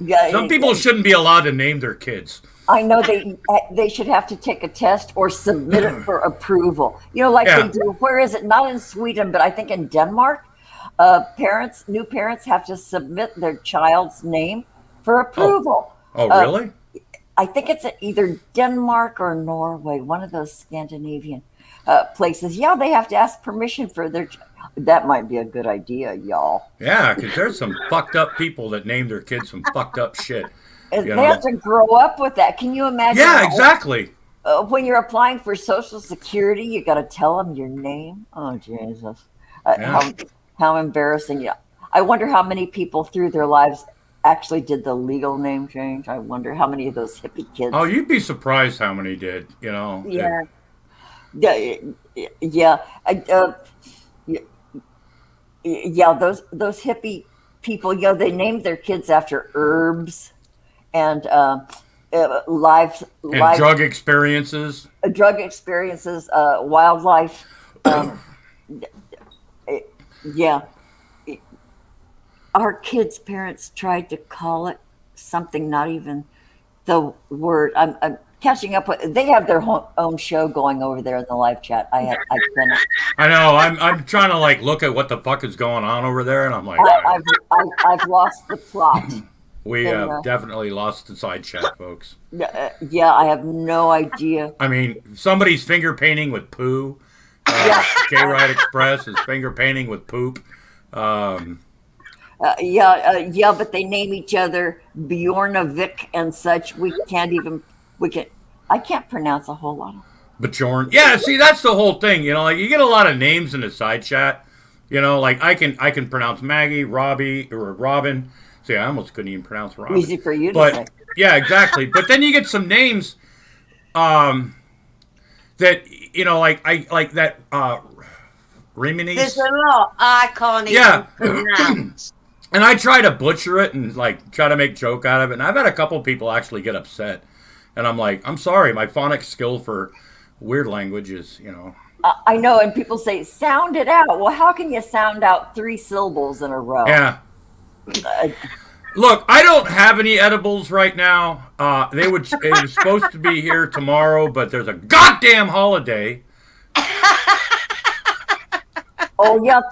Yeah, some people shouldn't be allowed to name their kids. I know they should have to take a test or submit it for approval. You know, like they do. Where is it? Not in Sweden, but I think in Denmark. New parents have to submit their child's name for approval. Oh, really? I think it's either Denmark or Norway, one of those Scandinavian places. Yeah, they have to ask permission for their. That might be a good idea, y'all. Yeah, because there's some fucked up people that name their kids some fucked up shit. They have to grow up with that. Can you imagine? Yeah, exactly. When you're applying for Social Security, you got to tell them your name. Oh, Jesus. How embarrassing. Yeah. I wonder how many people through their lives actually did the legal name change. I wonder how many of those hippie kids. Oh, you'd be surprised how many did, you know. Yeah. Yeah. Yeah, those hippie people, you know, they named their kids after herbs and live drug experiences. Wildlife. Yeah. Our kids' parents tried to call it something, not even the word. I'm catching up with. They have their own show going over there in the live chat. I cannot. I know. I'm trying to like look at what the fuck is going on over there, and I'm like, I've lost the plot. We have definitely lost the side chat, folks. Yeah, I have no idea. I mean, somebody's finger painting with poo. K-Ride Express is finger painting with poop. Yeah, but they name each other Bjornavik and such. I can't pronounce a whole lot of. Bjorn. Yeah, see, that's the whole thing. You know, like you get a lot of names in the side chat. You know, like I can pronounce Maggie, Robbie, or Robin. See, I almost couldn't even pronounce Robin. Easy for you to say. Yeah, exactly. But then you get some names, that you know, like that. Rimini. There's a lot I can't even pronounce. And I try to butcher it and like try to make joke out of it. And I've had a couple people actually get upset. And I'm like, I'm sorry, my phonics skill for weird language is, you know. I know, and people say, sound it out. Well, how can you sound out 3 syllables in a row? Yeah. Look, I don't have any edibles right now. It was supposed to be here tomorrow, but there's a goddamn holiday. Oh, yeah.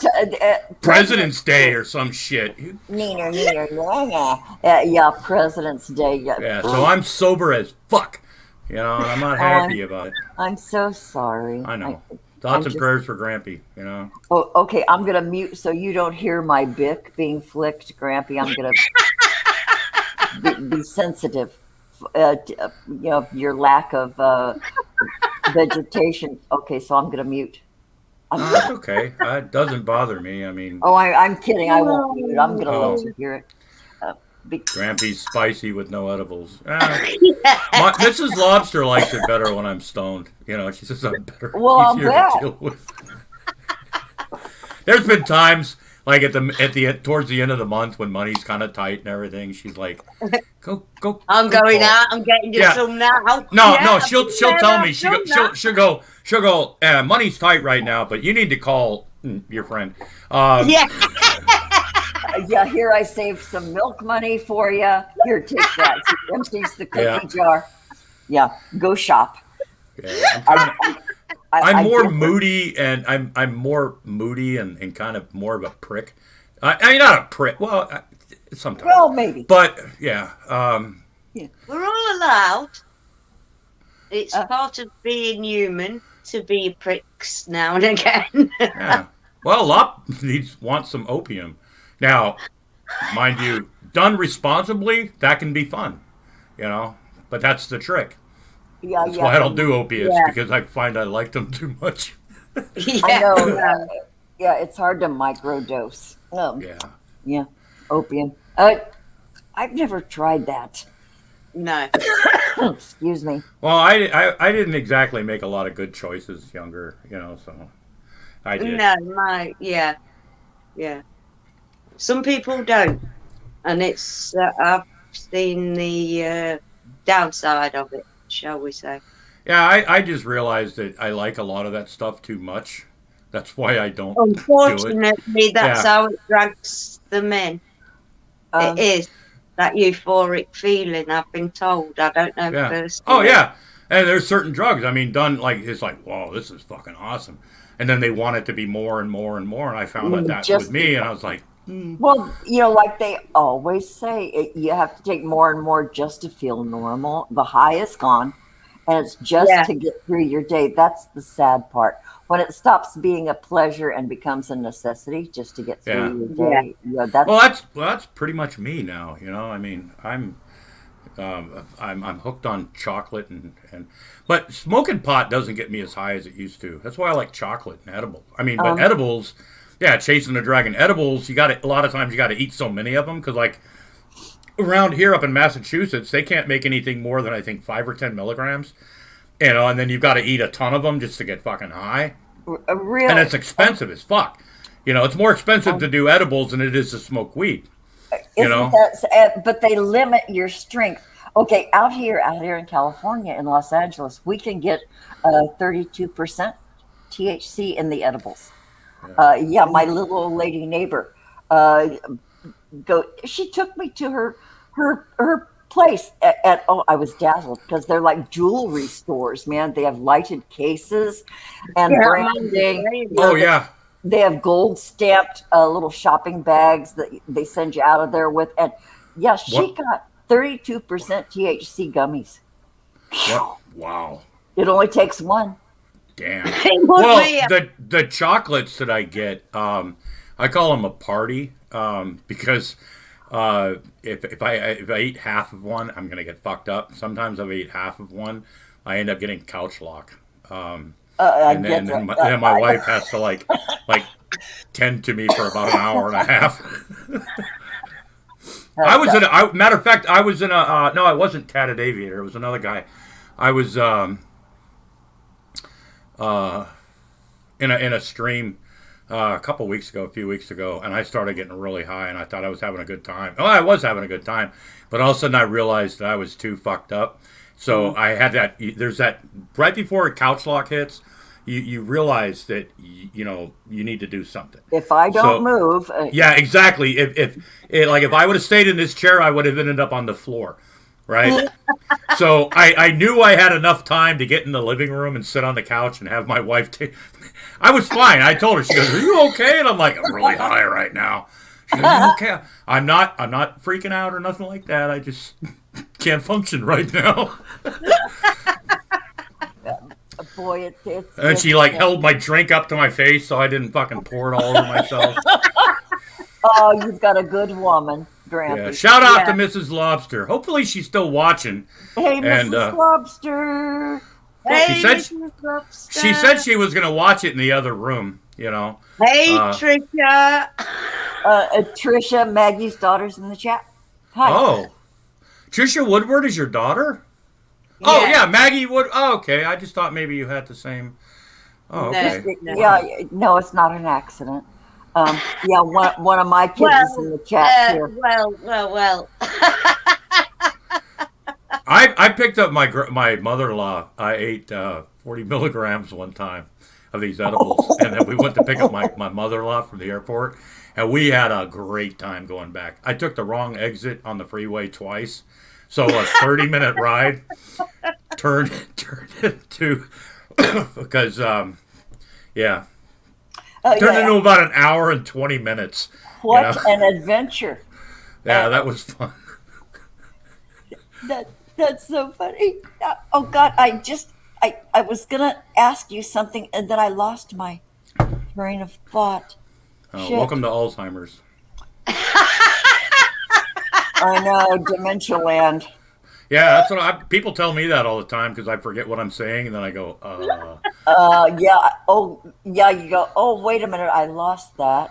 President's Day or some shit. Yeah, President's Day. Yeah, so I'm sober as fuck. You know, and I'm not happy about it. I'm so sorry. I know. Thoughts and prayers for Grampy, you know. Oh, okay. I'm going to mute so you don't hear my bick being flicked, Grampy. I'm going to be sensitive. You know, your lack of vegetation. Okay, so I'm going to mute. That's okay. It doesn't bother me. I mean. Oh, I'm kidding. I won't mute. I'm going to let you hear it. Grampy's spicy with no edibles. Mrs. Lobster likes it better when I'm stoned. You know, she says I'm better. Well, easier to deal with. There's been times like towards the end of the month when money's kind of tight and everything. She's like, go. I'm going out. I'm getting you some now. No. She'll tell me. She'll go. Money's tight right now, but you need to call your friend. Yeah. Yeah, here I saved some milk money for you. Here, take that. She empties the cookie jar. Yeah, go shop. Yeah, I'm more moody, and I'm more moody and kind of more of a prick. I mean, not a prick. Well, sometimes. Well, maybe. But yeah. We're all allowed. It's part of being human to be pricks now and again. Yeah. Well, Lop wants some opium. Now, mind you, done responsibly, that can be fun, you know. But that's the trick. That's why I don't do opiates, because I find I like them too much. I know. Yeah, it's hard to microdose. Yeah, opium. I've never tried that. No. Excuse me. Well, I didn't exactly make a lot of good choices younger, so I did. No, yeah. Some people don't, and it's I've seen the downside of it, shall we say? Yeah, I just realized that I like a lot of that stuff too much. That's why I don't do it. Unfortunately, that's Yeah. how it drags them in. It is that euphoric feeling. I've been told. I don't know Yeah. first. Oh yeah. And there's certain drugs. I mean, done like it's like, whoa, this is fucking awesome. And then they want it to be more and more and more. And I found that Just- with me, and I was like, Well, like they always say, you have to take more and more just to feel normal. The high is gone, and it's just Yeah. to get through your day. That's the sad part. When it stops being a pleasure and becomes a necessity just to get through your day. Yeah, that's pretty much me now. I mean, I'm hooked on chocolate but smoking pot doesn't get me as high as it used to. That's why I like chocolate and edibles. I mean, but edibles, yeah, chasing the dragon. Edibles, a lot of times you got to eat so many of them because like around here up in Massachusetts, they can't make anything more than I think 5 or 10 milligrams. And then you've got to eat a ton of them just to get fucking high. Really? And it's expensive as fuck. It's more expensive to do edibles than it is to smoke weed. But they limit your strength. Okay, out here in California, in Los Angeles, we can get 32% THC in the edibles. My little old lady neighbor, she took me to her place at I was dazzled because they're like jewelry stores, man. They have lighted cases and branding. Oh yeah. They have gold stamped little shopping bags that they send you out of there with. And yeah, she got 32% THC gummies. What? Wow. It only takes one. Damn. Well, the chocolates that I get, I call them a party because if I eat half of one, I'm gonna get fucked up. Sometimes if I eat half of one, I end up getting couch lock. And then my wife has to like tend to me for about an hour and a half. Matter of fact, I was in a no, I wasn't Tatted Aviator. It was another guy. I was in a stream a few weeks ago, and I started getting really high, and I thought I was having a good time. Oh, I was having a good time, but all of a sudden I realized that I was too fucked up. So I had that. There's that right before a couch lock hits. You realize that you need to do something. If I don't move, yeah, exactly. If I would have stayed in this chair, I would have ended up on the floor, right? So I knew I had enough time to get in the living room and sit on the couch and have my wife take. I was fine. I told her. She goes, "Are you okay?" And I'm like, "I'm really high right now." She goes, "You okay?" I'm not freaking out or nothing like that. I just can't function right now. Boy, and she held my drink up to my face so I didn't fucking pour it all over myself. Oh, you've got a good woman, Grampy. Yeah, shout out to Mrs. Lobster. Hopefully she's still watching. Hey, Mrs. Lobster. Hey, she said she was going to watch it in the other room, Hey, Trisha. Trisha, Maggie's daughter's in the chat. Hi. Oh. Trisha Woodward is your daughter? Yeah. Oh, yeah, Maggie Wood. Oh, okay. I just thought maybe you had the same. Oh, okay. No, it's not an accident. One of my kids is in the chat here. Well. I picked up my mother-in-law. I ate 40 milligrams one time of these edibles, and then we went to pick up my mother-in-law from the airport, and we had a great time going back. I took the wrong exit on the freeway twice. So a 30-minute ride turned into because turned into about an hour and 20 minutes. What an adventure! Yeah, that was fun. That's so funny. Oh God, I was gonna ask you something and then I lost my train of thought. Welcome to Alzheimer's. I know, dementia land. Yeah, that's what people tell me that all the time because I forget what I'm saying and then I go, Yeah. Oh, yeah. You go. Oh, wait a minute. I lost that.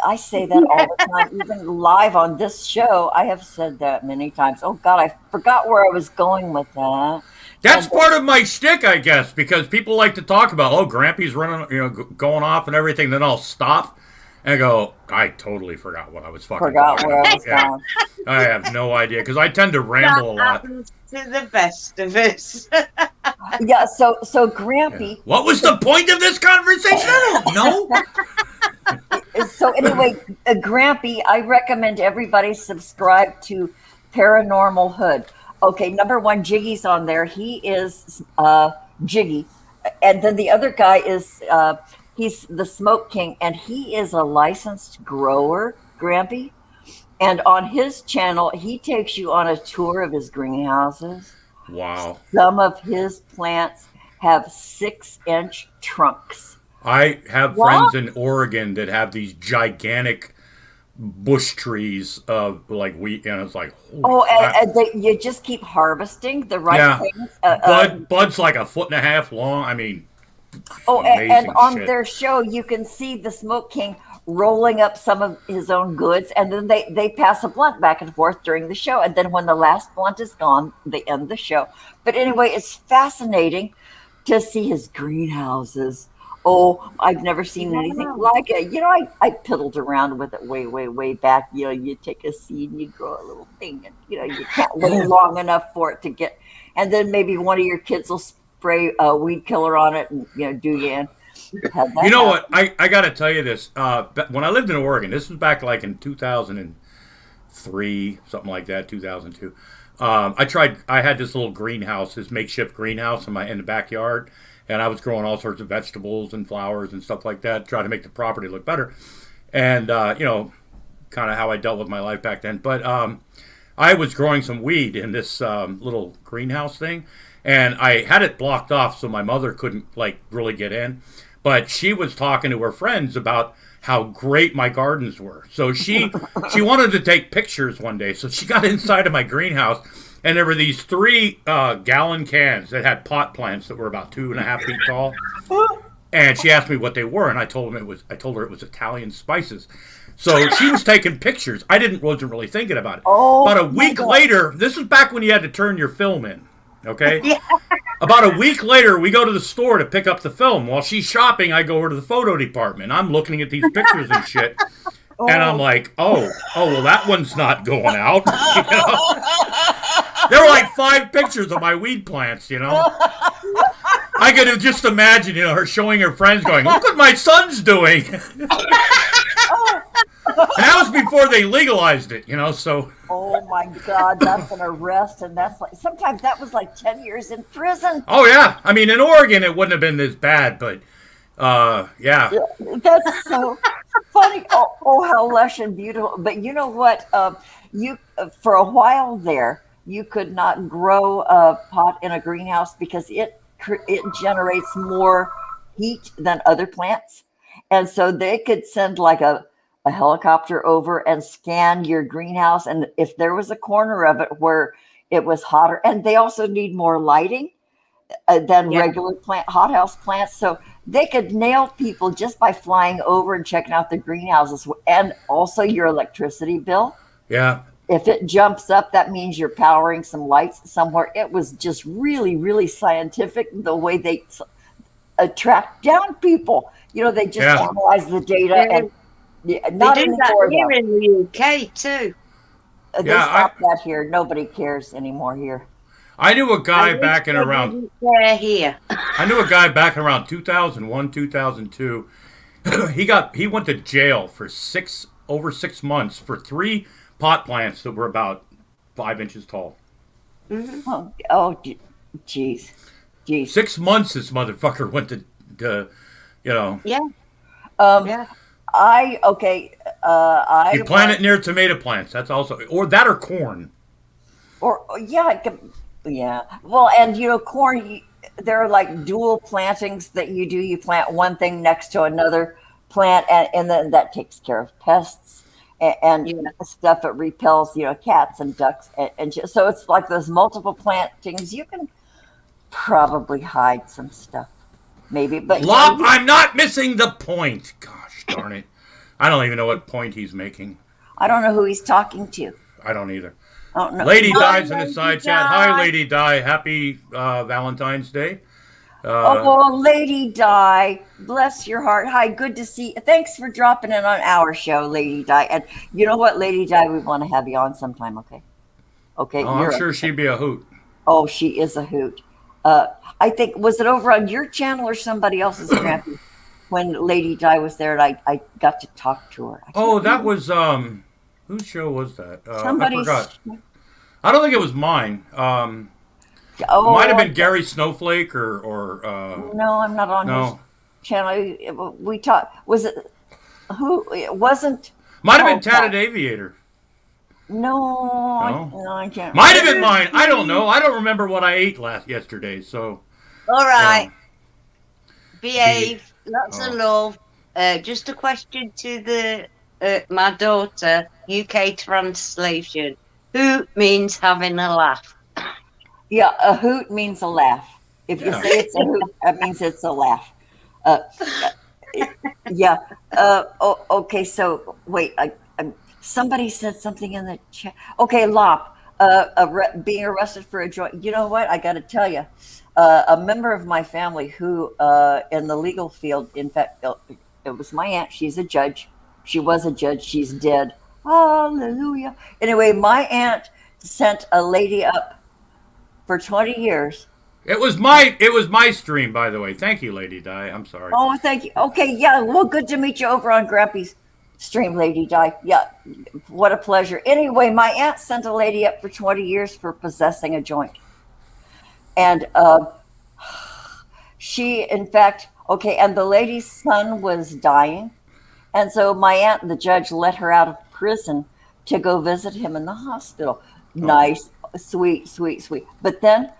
I say that all the time, even live on this show. I have said that many times. Oh God, I forgot where I was going with that. That's And part of my shtick, I guess, because people like to talk about, oh, Grampy's running, going off and everything. Then I'll stop and go, I totally forgot what I was fucking forgot talking where I about. was Yeah, going. I have no idea because I tend to That ramble a lot. happens to the best of us. Yeah. So Yeah. Grampy. What was the point of this conversation? I don't know. So anyway, Grampy, I recommend everybody subscribe to Paranormal Hood. Okay, number one, Jiggy's on there. He is Jiggy, and then the other guy is he's the Smoke King, and he is a licensed grower, Grampy. And on his channel, he takes you on a tour of his greenhouses. Wow. Some of his plants have 6-inch trunks. I have What? friends in Oregon that have these gigantic bush trees of like wheat, and it's like, holy Oh, crap. and you just keep harvesting the right Yeah. things. Bud's like a foot and a half long. I mean, Oh, and amazing on shit. their show, you can see the Smoke King rolling up some of his own goods, and then they pass a blunt back and forth during the show. And then when the last blunt is gone, they end the show. But anyway, it's fascinating to see his greenhouses. Oh, I've never seen anything Wow. like it. I piddled around with it way, way, way back. You take a seed and you grow a little thing, and you can't wait long enough for it to get. And then maybe one of your kids will spray a weed killer on it, and do you in. Have that You know happen. what? I got to tell you this. When I lived in Oregon, this was back like in 2003, something like that, 2002. I had this little greenhouse, this makeshift greenhouse in the backyard, and I was growing all sorts of vegetables and flowers and stuff like that, trying to make the property look better. And kind of how I dealt with my life back then. But I was growing some weed in this little greenhouse thing, and I had it blocked off so my mother couldn't like really get in. But she was talking to her friends about how great my gardens were. So she wanted to take pictures one day. So she got inside of my greenhouse, and there were these 3-gallon cans that had pot plants that were about 2.5 feet tall. And she asked me what they were, and I told her it was Italian spices. So she was taking pictures. Wasn't really thinking about it. Oh, About a my week God. later, this is back when you had to turn your film in. Okay? Yeah. About a week later, we go to the store to pick up the film. While she's shopping, I go over to the photo department. I'm looking at these pictures and shit. And I'm like, well, that one's not going out. There were like 5 pictures of my weed plants, I could just imagine, her showing her friends going, look what my son's doing. And that was before they legalized it, so. Oh my God, that's an arrest, and that's like sometimes that was like 10 years in prison. Oh, yeah. I mean, in Oregon, it wouldn't have been this bad, but, yeah. That's so funny. Oh, how lush and beautiful. But you know what? You for a while there, you could not grow a pot in a greenhouse because it generates more heat than other plants, and so they could send like a helicopter over and scan your greenhouse, and if there was a corner of it where it was hotter, and they also need more lighting than Yeah. regular hothouse plants, so they could nail people just by flying over and checking out the greenhouses, and also your electricity bill. Yeah. If it jumps up, that means you're powering some lights somewhere. It was just really, really scientific the way they track down people. They just Yeah. analyze the data, and They not do that anymore. here Though. in the UK too. They Yeah, stopped that here. Nobody cares anymore here. I knew a guy I wish back in they around didn't care here. 2001, 2002. He went to jail for over 6 months for 3 pot plants that were about 5 inches tall. Oh, geez. 6 months this motherfucker went to Yeah, I yeah. you plant it near tomato plants. That's also, or that or corn. Yeah. Well, and corn. There are like dual plantings that you do. You plant one thing next to another plant, and then that takes care of pests and Yeah. stuff. It repels, cats and ducks, so it's like those multiple plantings. You can probably hide some stuff, maybe, but I'm not missing the point. Gosh darn it. I don't even know what point he's making. I don't know who he's talking to. I don't either. I don't know. Lady Hi, Di's in the Lady side chat. Hi, Di. Lady Di. Happy Valentine's Day. Oh, Lady Di, bless your heart. Hi, good to see you. Thanks for dropping in on our show, Lady Di. And you know what, Lady Di, we want to have you on sometime, okay? Okay, Oh, I'm sure she'd be a hoot. Oh, she is a hoot. I think, was it over on your channel or somebody else's channel when Lady Di was there and I got to talk to her? Oh, that was, whose show was that? I Somebody's. forgot. I don't think it was mine. Oh, Might have been Gary Snowflake or no, I'm not on his no. channel. We talked. Was it who? It wasn't. Might have been Tatted Aviator. No, No? I can't. Might have been mine. I don't know. I don't remember what I ate yesterday. So All right. yeah. Behave. Lots of love. Just a question to the my daughter. UK translation. Who means having a laugh? Yeah, a hoot means a laugh. If you Yeah. say it's a hoot, that means it's a laugh. Yeah. Okay. So wait. Somebody said something in the chat. Okay, Lop. Being arrested for a joint. You know what? I got to tell you, a member of my family who, in the legal field, in fact, it was my aunt. She's a judge. She was a judge. She's dead. Hallelujah. Anyway, my aunt sent a lady up for 20 years. It was my stream, by the way. Thank you, Lady Di. I'm sorry. Oh, thank you. Okay, yeah. Well, good to meet you over on Grampy's stream, Lady Di. Yeah, what a pleasure. Anyway, my aunt sent a lady up for 20 years for possessing a joint. And she, in fact, okay, and the lady's son was dying. And so my aunt, the judge, let her out of prison to go visit him in the hospital. Nice, sweet, sweet, sweet. But then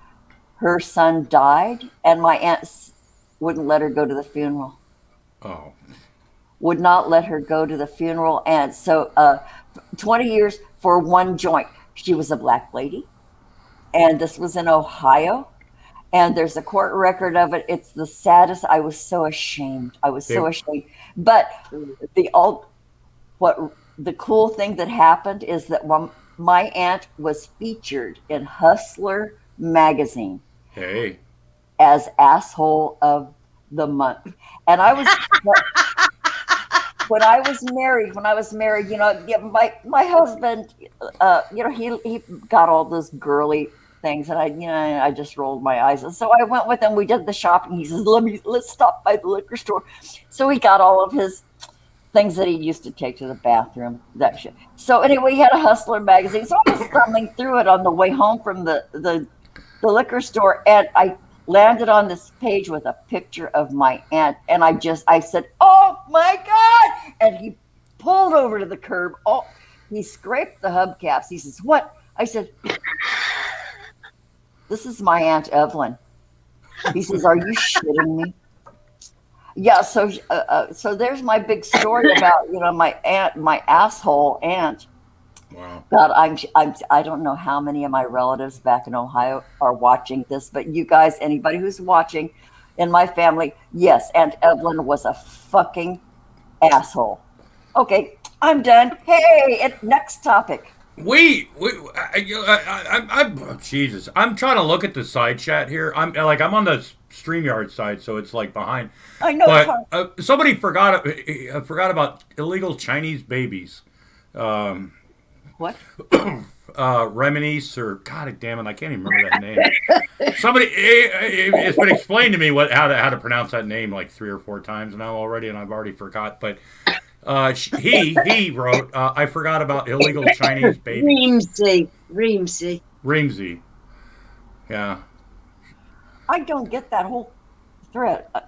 her son died, and my aunt wouldn't let her go to the funeral. Oh. Would not let her go to the funeral. And so 20 years for one joint. She was a black lady. And this was in Ohio. And there's a court record of it. It's the saddest. I was so ashamed. I was so ashamed. But the cool thing that happened is that my aunt was featured in Hustler magazine Hey. as asshole of the month. And I was when I was married, you know, my husband, you know, he got all those girly things, and I just rolled my eyes. And so I went with him. We did the shopping. He says, let's stop by the liquor store. So he got all of his things that he used to take to the bathroom, that shit. So anyway, he had a Hustler magazine. So I was stumbling through it on the way home from the liquor store, and I landed on this page with a picture of my aunt, and I said, "Oh my God!" And he pulled over to the curb. Oh, he scraped the hubcaps. He says, "What?" I said, "This is my Aunt Evelyn." He says, "Are you shitting me?" Yeah. So there's my big story about, you know, my aunt, my asshole aunt. Wow. God, I don't know how many of my relatives back in Ohio are watching this, but you guys, anybody who's watching in my family, yes, Aunt Evelyn was a fucking asshole. Okay, I'm done. Hey, next topic. Jesus. I'm trying to look at the side chat here. I'm on the StreamYard side, so it's like behind. I know. But somebody forgot about illegal Chinese babies. What? Reminisce, or God damn it, I can't even remember that name. Somebody, it's been explained to me how to pronounce that name like 3 or 4 times now already, and I've already forgot. But he wrote, I forgot about illegal Chinese babies. Reamsey. Yeah. I don't get that whole thread. I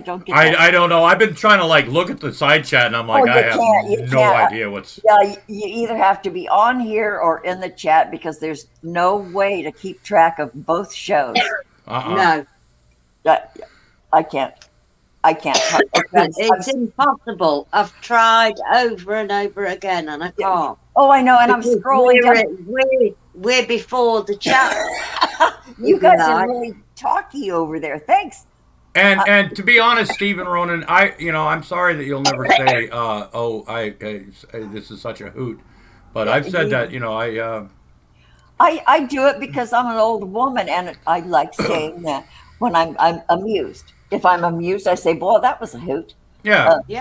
don't get that. I don't know. I've been trying to like look at the side chat, and I'm like, I have no idea what's. Yeah, you either have to be on here or in the chat, because there's no way to keep track of both shows. No. I can't. It's impossible. I've tried over and over again, and I can't. Oh, I know, and I'm scrolling down. We're before the chat. You guys are really talky over there. Thanks. And to be honest, Stephen Ronan, I'm sorry that you'll never say, this is such a hoot, but I've said that, I do it because I'm an old woman, and I like saying that when I'm amused. If I'm amused, I say, "Boy, that was a hoot." yeah. Yeah.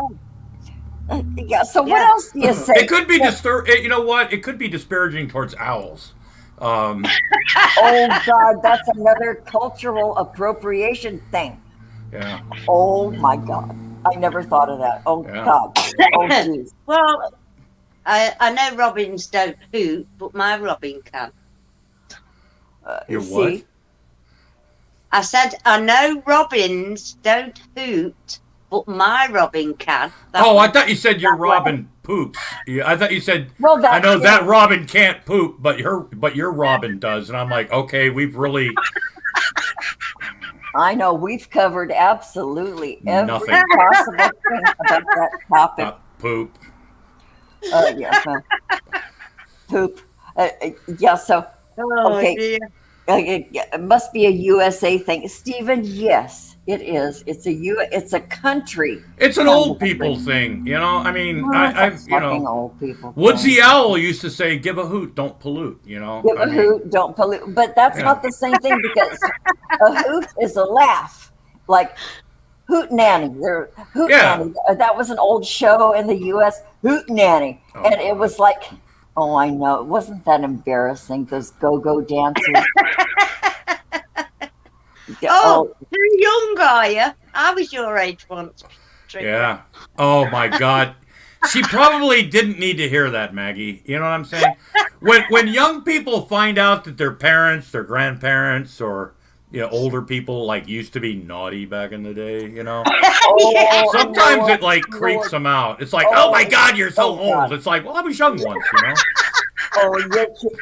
Yeah. So what Yeah. else do you say? It could be you know what? It could be disparaging towards owls. Oh God, that's another cultural appropriation thing. Yeah. Oh my God, I never thought of that. Oh Yeah. God. Oh geez. Well, I know robins don't hoot, but my robin can. Your See? what? I said, I know robins don't hoot, but my robin can. I thought you said your robin poops. Yeah, I thought you said, Well, I know that's that it. robin can't poop, but your robin does. And I'm like, okay, we've really I know we've covered absolutely every Nothing. possible thing about that topic. poop. Yeah, poop. Yeah. So Oh, okay. dear. It must be a USA thing, Stephen. Yes, it is. It's a country. It's an old people thing, I mean, It's a I've fucking old people. Woodsy thing. Owl used to say, "Give a hoot, don't pollute." Give a hoot, don't pollute. But that's Yeah. not the same thing because a hoot is a laugh, like Hoot Nanny. Hoot Yeah. Nanny. That was an old show in the U.S. Hoot Nanny, Oh, and it was like, oh, I know. Wasn't that embarrassing? Those go-go dancers. Oh, too young are you? I was your age once. Tricky. Yeah. Oh my God. She probably didn't need to hear that, Maggie. You know what I'm saying? When young people find out that their parents, their grandparents, or older people used to be naughty back in the day, Oh, sometimes Lord, it creeps Lord. them out. It's like, oh my God, you're so Oh, God. old. It's like, well, I was young once, Oh,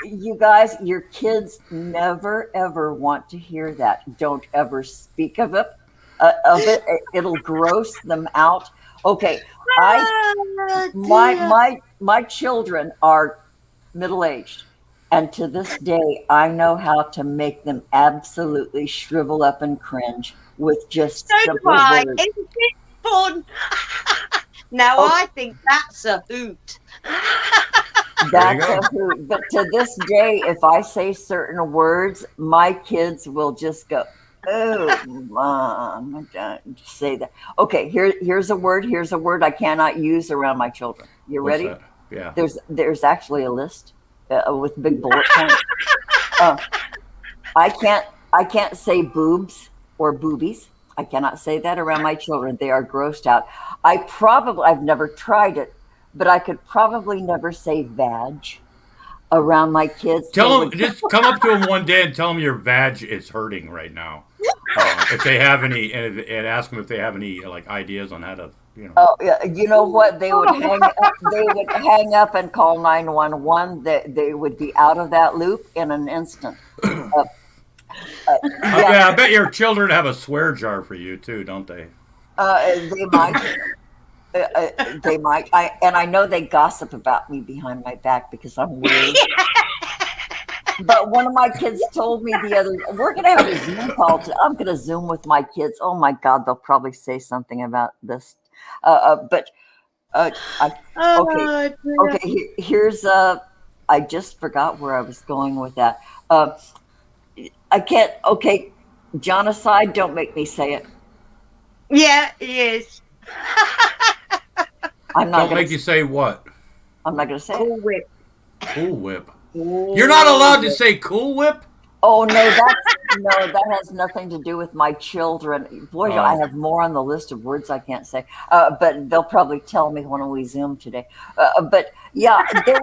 you guys, your kids never ever want to hear that. Don't ever speak of it. It'll gross them out. Okay, my children are middle aged, and to this day, I know how to make them absolutely shrivel up and cringe with just So do simple I. words. Isn't it fun? Now Oh. I think that's a hoot. That's go. a hoot. But to this day, if I say certain words, my kids will just go, "Oh, Mom, don't say that." Okay, here's a word. Here's a word I cannot use around my children. You What's ready? that? Yeah. There's actually a list with big bullet points. I can't say boobs or boobies. I cannot say that around my children. They are grossed out. I've never tried it, but I could probably never say vag around my kids. Tell them, just come up to them one day and tell them your vag is hurting right now. If they have any, and ask them if they have any ideas on how to, Oh, yeah, you know what? They would hang up and call 911. They would be out of that loop in an instant. Yeah, I bet your children have a swear jar for you too, don't they? They might. They might. I know they gossip about me behind my back because I'm weird. But one of my kids told me the other, we're going to have a Zoom call. I'm going to Zoom with my kids. Oh my God, they'll probably say something about this. Okay. Here's I just forgot where I was going with that. I can't. Okay, genocide. Don't make me say it. Yeah, it is. I'm not Don't going make you say what? I'm not going to say it. Cool Whip. Cool Whip. You're not allowed to say Cool Whip? Oh no, that has nothing to do with my children. Boy, I have more on the list of words I can't say. But they'll probably tell me when we Zoom today. But yeah, there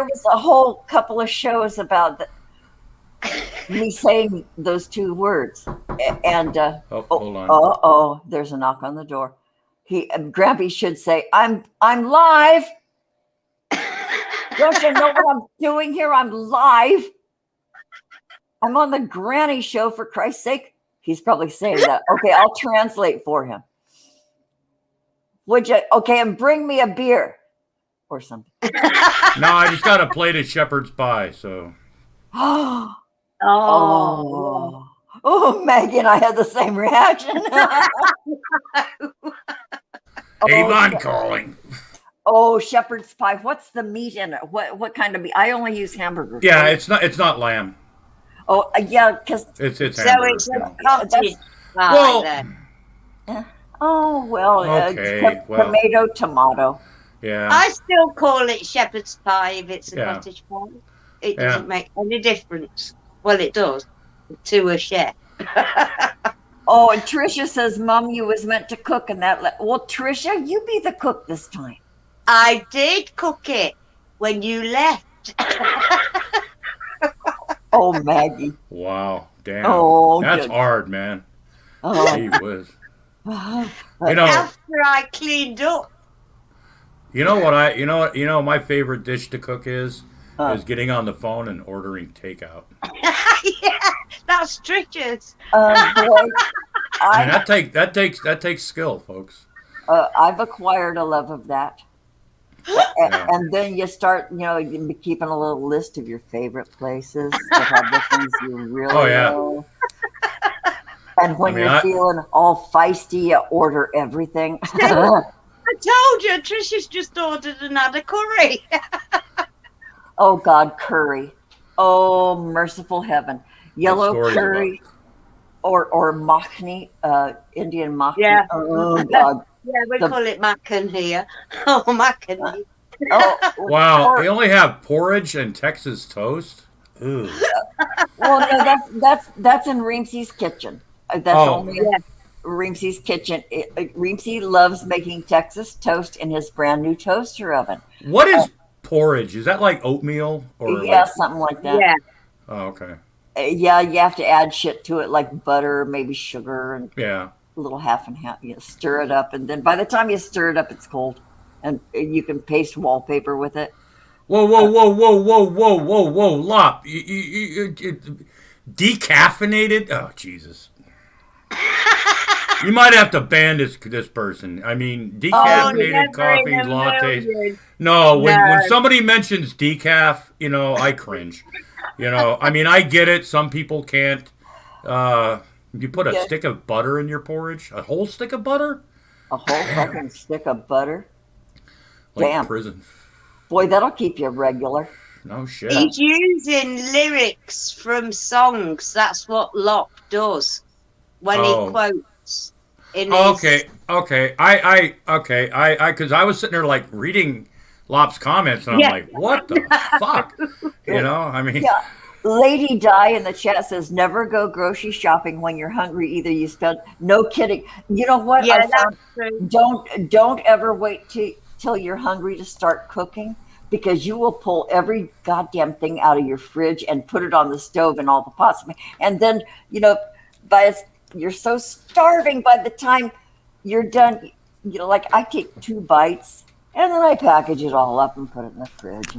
was a whole couple of shows about me saying those two words. And hold on. There's a knock on the door. Grampy should say, I'm live. Don't you know what I'm doing here? I'm live. I'm on the Granny Show, for Christ's sake. He's probably saying that. Okay, I'll translate for him. Would you? Okay, and bring me a beer or something. No, I just got a plate of shepherd's pie, so. Oh, Oh, Maggie and I had the same reaction. Avon calling. Oh, shepherd's pie. What's the meat in it? What kind of meat? I only use hamburgers. Yeah, it's not lamb. Oh, yeah, because It's So hamburger. it's you a know. cottage pie Well, then. oh well, Okay, well. tomato. Yeah. I still call it shepherd's pie if it's a Yeah. cottage pie. It Yeah. doesn't make any difference. Well, it does to a chef. Oh, and Tricia says, "Mom, you was meant to cook," and well, Tricia, you be the cook this time. I did cook it when you left. Oh, Maggie. Wow. Damn. Oh, That's good. hard, man. Oh, Gee whiz. You know, After I cleaned up. my favorite dish to cook is getting on the phone and ordering takeout. Yeah, that's Tricia's. boy, I mean, that takes skill, folks. I've acquired a love of that. Yeah. And then you start, you be keeping a little list of your favorite places that have the things you really Oh, yeah. love. And when I mean, you're feeling all feisty, you order everything. I told you, Tricia's just ordered another curry. Oh, God, curry. Oh, merciful heaven. Yellow stories curry or makhni, Indian makhni. Yeah. Oh, God. Yeah, we call it macan here. Oh, macan. Oh, Wow, they only have porridge and Texas toast. Ooh. well, no, that's in Reamsey's kitchen. That's only Yeah. Reamsey's kitchen. Reamsey loves making Texas toast in his brand new toaster oven. What is porridge? Is that like oatmeal or Yeah, like? something like that. Yeah. Oh, okay. Yeah, you have to add shit to it like butter, maybe sugar, and Yeah. a little half and half. You stir it up, and then by the time you stir it up, it's cold, and you can paste wallpaper with it. Whoa, Lop. Decaffeinated? Oh, Jesus. You might have to ban this person. I mean, decaffeinated never coffees, in a lattes. million. No, when No. somebody mentions decaf, I cringe. I mean, I get it. Some people can't. You put a Yeah. stick of butter in your porridge? A whole stick of butter? A whole fucking stick of butter. Like Damn. prison. Boy, that'll keep you regular. No shit. He's using lyrics from songs. That's what Locke does when he quotes in his... Okay. Because I was sitting there like reading Lop's comments, and I'm like, what the fuck? I mean, Yeah. Lady Di in the chat says, never go grocery shopping when you're hungry. Either you spend, no kidding. You know what? Yeah, I found, that's true. don't ever wait till you're hungry to start cooking, because you will pull every goddamn thing out of your fridge and put it on the stove and all the pots. And then, you're so starving by the time you're done. Like I take 2 bites and then I package it all up and put it in the fridge.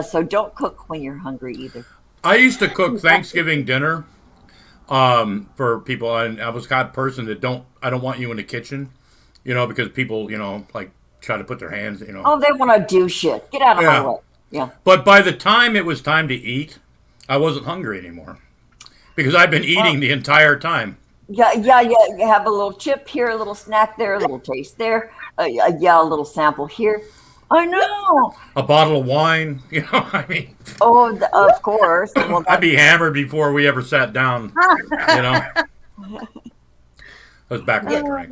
So don't cook when you're hungry either. I used to cook Thanksgiving dinner for people, and I was the kind of person that I don't want you in the kitchen, because people, like try to put their hands, Oh, they want to do shit. Get out of my way. Yeah. But by the time it was time to eat, I wasn't hungry anymore because I've been eating the entire time. Yeah. You have a little chip here, a little snack there, a little taste there. A little sample here. I know. A bottle of wine, I mean. Oh, of course. Well, I'd be hammered before we ever sat down, That was back when I drank.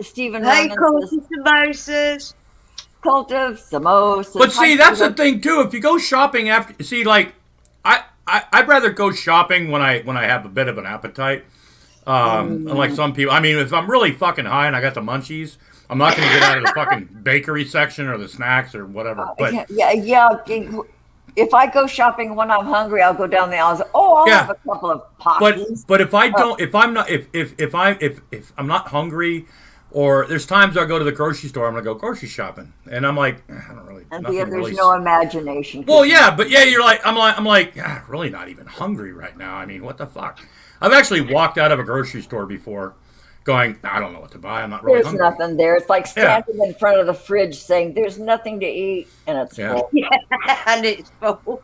Stephen. Hey, cult of samosas. Cult of samosas. But see, that's the thing too. If you go shopping after, I'd rather go shopping when I have a bit of an appetite. Unlike some people, I mean, if I'm really fucking high and I got the munchies, I'm not going to get out of the fucking bakery section or the snacks or whatever. But If I go shopping when I'm hungry, I'll go down the aisle and say, I'll have a couple of Pockies. But if I don't, if I'm not hungry, or there's times I go to the grocery store, I'm gonna go grocery shopping, and I'm like, I don't really. And there's no imagination. Well, you're like, I'm like, really not even hungry right now. I mean, what the fuck? I've actually walked out of a grocery store before, going, I don't know what to buy. I'm not really hungry. There's nothing there. It's like standing in front of the fridge saying, there's nothing to eat, and it's full. Yeah, and it's full.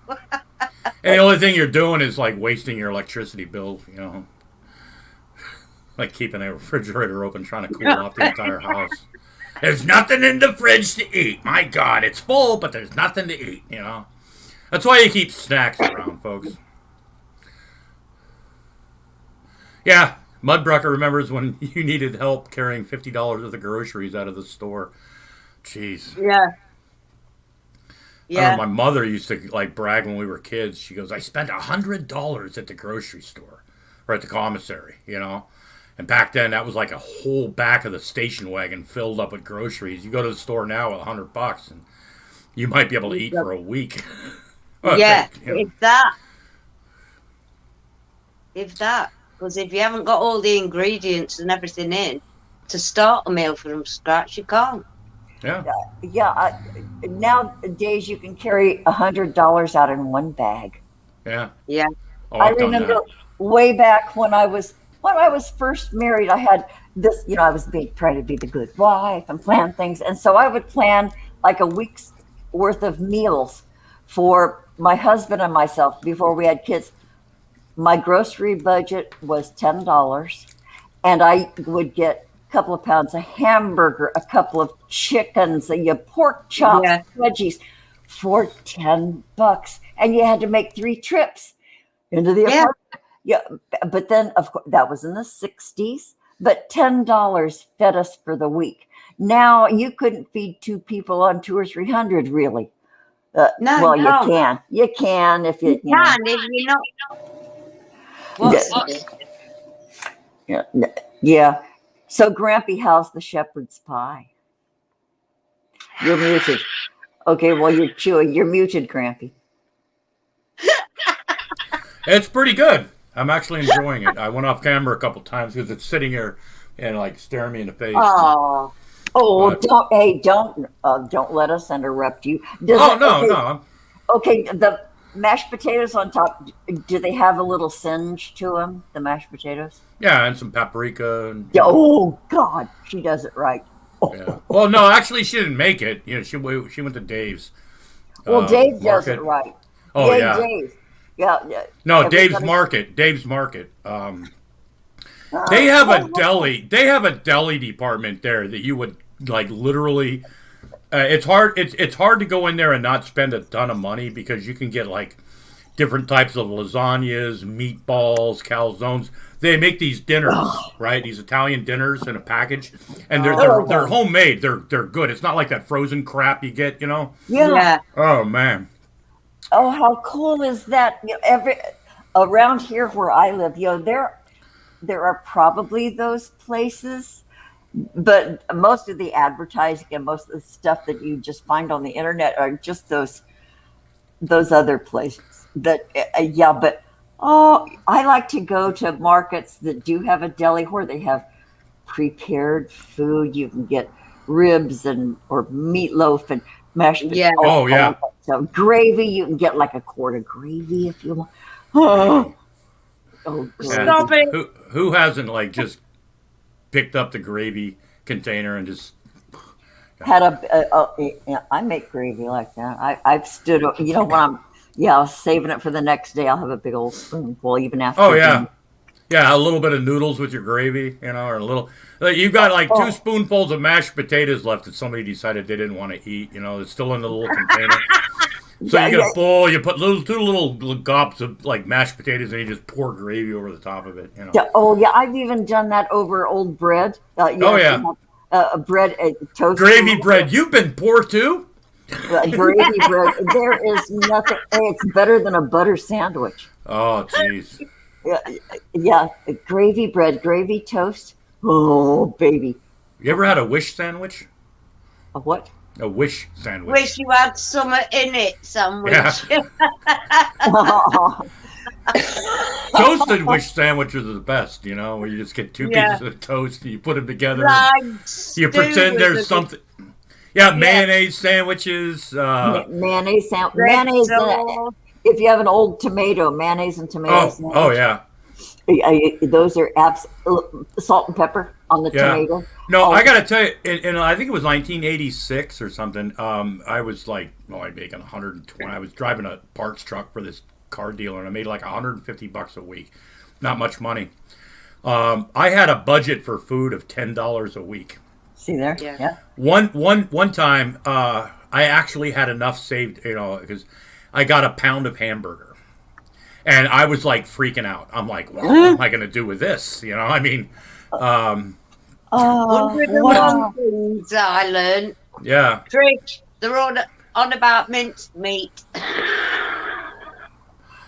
And the only thing you're doing is like wasting your electricity bill, you know, like keeping a refrigerator open, trying to cool off the entire house. There's nothing in the fridge to eat. My God, it's full, but there's nothing to eat, you know. That's why you keep snacks around, folks. Yeah, Mudbrucker remembers when you needed help carrying $50 worth of groceries out of the store. Jeez. Yeah. I Yeah. remember my mother used to like brag when we were kids. She goes, I spent $100 at the grocery store or at the commissary, you know. And back then, that was like a whole back of the station wagon filled up with groceries. You go to the store now with $100, and you might be able to eat for a week. Well, Yeah, you know. if that. If that. Because if you haven't got all the ingredients and everything in to start a meal from scratch, you can't. Yeah. Yeah. Nowadays, you can carry $100 out in one bag. Yeah. Yeah. Oh, I I've done remember that. way back when I was first married, I had this, you know, I was trying to be the good wife and plan things. And so I would plan like a week's worth of meals for my husband and myself before we had kids. My grocery budget was $10, and I would get a couple of pounds of hamburger, a couple of chickens, pork chops, Yeah. veggies for $10. And you had to make 3 trips into the Yeah. apartment. Yeah, but then of course that was in the 60s, but $10 fed us for the week. Now you couldn't feed 2 people on 200 or 300 really. No, Well, no. you can if you You can if you're not. What's yeah. So Grampy, how's the shepherd's pie? You're muted. Okay, well you're chewing. You're muted, Grampy. It's pretty good. I'm actually enjoying it. I went off camera a couple times because it's sitting here and like staring me in the face. Oh, But- Don't let us interrupt you. No. Okay, the mashed potatoes on top, do they have a little singe to them, the mashed potatoes? Yeah, and some paprika. And, Yeah, oh, God, she does it right. yeah. Well, no, actually, she didn't make it. You know, she went to Dave's. Well, Dave does market. it right. Oh, Yay, yeah. Dave. Yeah. No, Everybody- Dave's Market. Dave's Market. They have a deli. They have a deli department there that you would like literally. It's hard. It's hard to go in there and not spend a ton of money because you can get like different types of lasagnas, meatballs, calzones. They make these dinners, right? These Italian dinners in a package, and they're homemade. They're good. It's not like that frozen crap you get, you know. yeah. Oh man. Oh, how cool is that? You know, around here where I live, you know, there are probably those places, but most of the advertising and most of the stuff that you just find on the internet are just those other places. But I like to go to markets that do have a deli where they have prepared food. You can get ribs or meatloaf and mashed potatoes. Yeah. Oh, yeah. So gravy, you can get like a quart of gravy if you want. Oh, And Stop it. Who hasn't like just picked up the gravy container and just had I make gravy like that. I've stood, you know, when I'm saving it for the next day, I'll have a big old spoonful even after. oh yeah. Yeah, a little bit of noodles with your gravy, you know, or a little. You've got like 2 spoonfuls of mashed potatoes left that somebody decided they didn't want to eat. You know, it's still in the little container. So you get a bowl, you put 2 little gobs of like mashed potatoes, and you just pour gravy over the top of it. You know. Yeah, oh yeah, I've even done that over old bread. Bread, toast. Gravy bread. You've been poor too. Gravy bread. There is nothing. It's better than a butter sandwich. Oh, jeez. Yeah, gravy bread, gravy toast. Oh, baby. You ever had a wish sandwich? A what? A wish sandwich. Wish you had summer in it sandwich. Yeah. Toasted wish sandwiches are the best, you know, where you just get 2 pieces of toast and you put them together. You pretend there's something. Yeah, mayonnaise sandwiches. Mayonnaise sandwich. Mayonnaise. If you have an old tomato, mayonnaise and tomato sandwich. Oh, yeah. Those are salt and pepper on the tomato. No, I got to tell you, and I think it was 1986 or something. I was like, I'd making 120. I was driving a parts truck for this car dealer, and I made like $150 a week. Not much money. I had a budget for food of $10 a week. See there? Yeah. Yeah. One time, I actually had enough saved, because I got a pound of hamburger. And I was like freaking out. I'm like, what am I going to do with this? I mean, One Oh, of the wow. one things I learned, yeah. Trish, they're on about minced meat.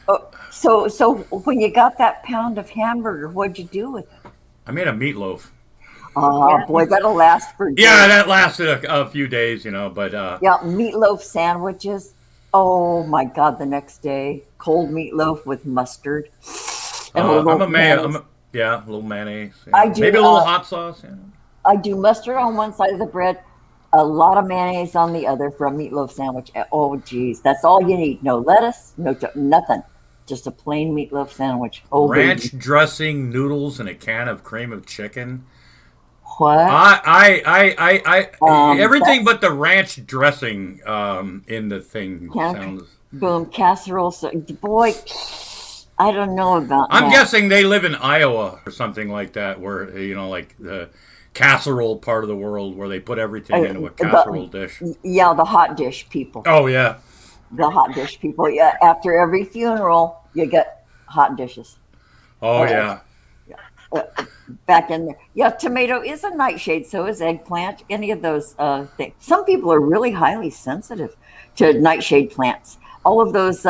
Oh, so when you got that pound of hamburger, what'd you do with it? I made a meatloaf. Oh, Yeah. boy, that'll last for days. Yeah, that lasted a few days, but Yeah, meatloaf sandwiches. Oh my God, the next day, cold meatloaf with mustard and a little I'm a man. mayonnaise. Yeah, a little mayonnaise. I do, Maybe a little hot sauce. Yeah. I do mustard on one side of the bread, a lot of mayonnaise on the other for a meatloaf sandwich. Oh, geez, that's all you need. No lettuce, nothing. Just a plain meatloaf sandwich. Oh, Ranch baby. dressing, noodles, and a can of cream of chicken. What? Everything That's but the ranch dressing in the thing can sounds. boom casserole. So, boy, I don't know about I'm that. guessing they live in Iowa or something like that, where like the casserole part of the world, where they put everything into a casserole dish. Yeah, the hot dish people. Oh yeah. The hot dish people. Yeah, after every funeral, you get hot dishes. Oh Uh, yeah. uh, Back in there. Yeah, tomato is a nightshade, so is eggplant, any of those things. Some people are really highly sensitive to nightshade plants. All of those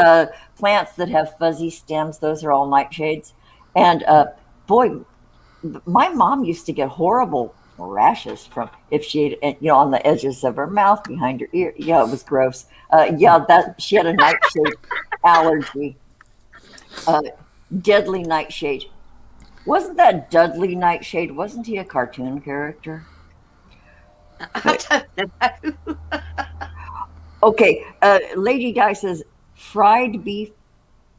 plants that have fuzzy stems, those are all nightshades. And boy, my mom used to get horrible rashes from if she had, on the edges of her mouth, behind her ear. Yeah, it was gross. Yeah, that she had a nightshade allergy. Uh, Deadly nightshade. Wasn't that Dudley Nightshade? Wasn't he a cartoon character? I don't know. Okay, Lady Di says fried beef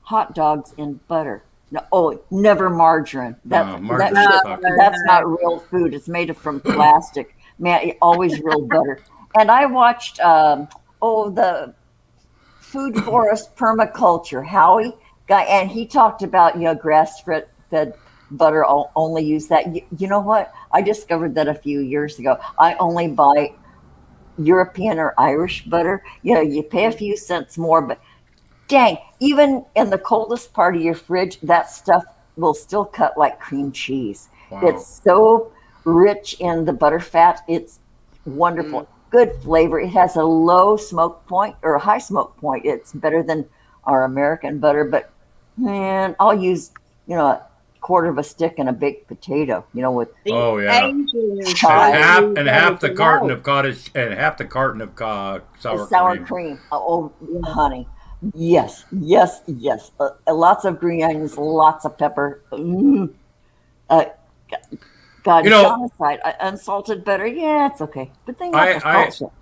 hot dogs in butter. No, oh, never margarine. Margarine That sucks. that's not real food. It's made from plastic. Man, always real butter. And I watched the Food Forest Permaculture, Howie guy, and he talked about grass fed butter. I'll only use that. You know what? I discovered that a few years ago. I only buy European or Irish butter. You pay a few cents more, but dang, even in the coldest part of your fridge, that stuff will still cut like cream cheese. Wow. It's so rich in the butter fat. It's wonderful. Good flavor. It has a low smoke point or a high smoke point. It's better than our American butter, but man, I'll use, a quarter of a stick and a baked potato, with The Oh, yeah. Asians Chive. don't And use half the anything carton else. of cottage and half the carton of sour sour cream. cream. Oh, honey. Yes, yes, yes. Lots of green onions, lots of pepper. Uh, God, You know- genocide. Unsalted butter. Yeah, it's okay. But they got the salt.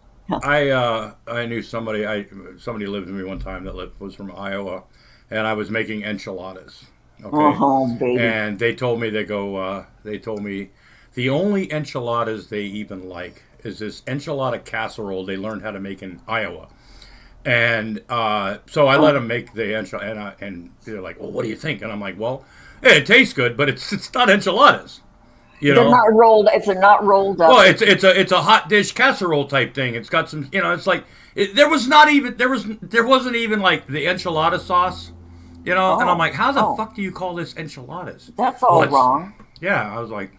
I knew somebody lived with me one time that was from Iowa, and I was making enchiladas. Okay. Oh, baby. And they told me the only enchiladas they even like is this enchilada casserole they learned how to make in Iowa. And so I let them make the enchilada, and they're like, "Well, what do you think?" And I'm like, "Well, yeah, it tastes good, but it's not enchiladas, you They're know." not rolled. If they're not rolled up, Well, it's a hot dish casserole type thing. It's got some, it's like there wasn't even like the enchilada sauce, And I'm like, how the fuck do you call this enchiladas? that's all Well, wrong. Yeah, I was like,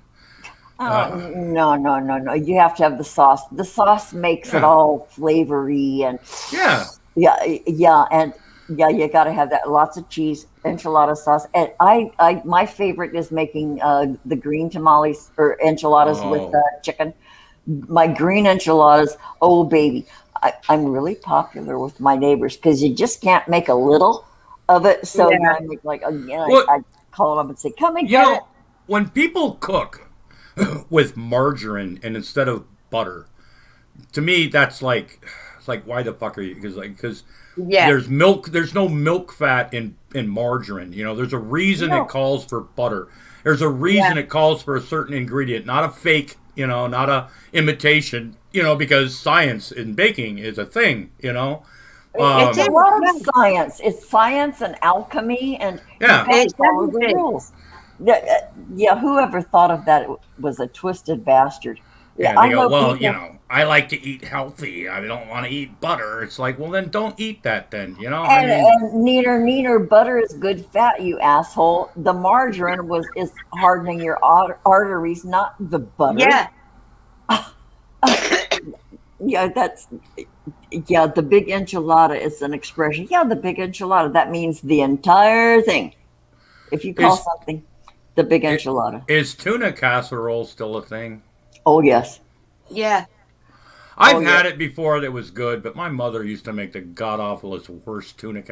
No. You have to have the sauce. The sauce makes it Yeah. all flavory and yeah, you got to have that. Lots of cheese, enchilada sauce, and I my favorite is making the green tamales or enchiladas with Oh. chicken. My green enchiladas, oh baby, I'm really popular with my neighbors because you just can't make a little of it. So Yeah. I make like Well, I call them up and say, "Come and you get know, it." when people cook with margarine and instead of butter, to me that's like, it's like, why the fuck are you? Because Yeah. there's no milk fat in margarine. There's a reason No. it calls for butter. There's a reason it calls for a certain ingredient, not a fake, not a imitation, because science in baking is a thing, It It's a is, lot of yeah. science. It's science and alchemy, and you Yeah. got to It's follow the everything. rules. Yeah, whoever thought of that was a twisted bastard. Yeah, Yeah, they I go, know well, people. I like to eat healthy. I don't want to eat butter. It's like, well, then don't eat that then, I And, mean, and neener, butter is good fat, you asshole. The margarine is hardening your arteries, not the butter. Yeah. Yeah, yeah, the big enchilada is an expression. Yeah, the big enchilada. That means the entire thing. If you call is something the big it, enchilada. is tuna casserole still a thing? Oh, yes. Yeah. Oh, I've yeah. had it before that was good, but my mother used to make the god awfulest worst tuna.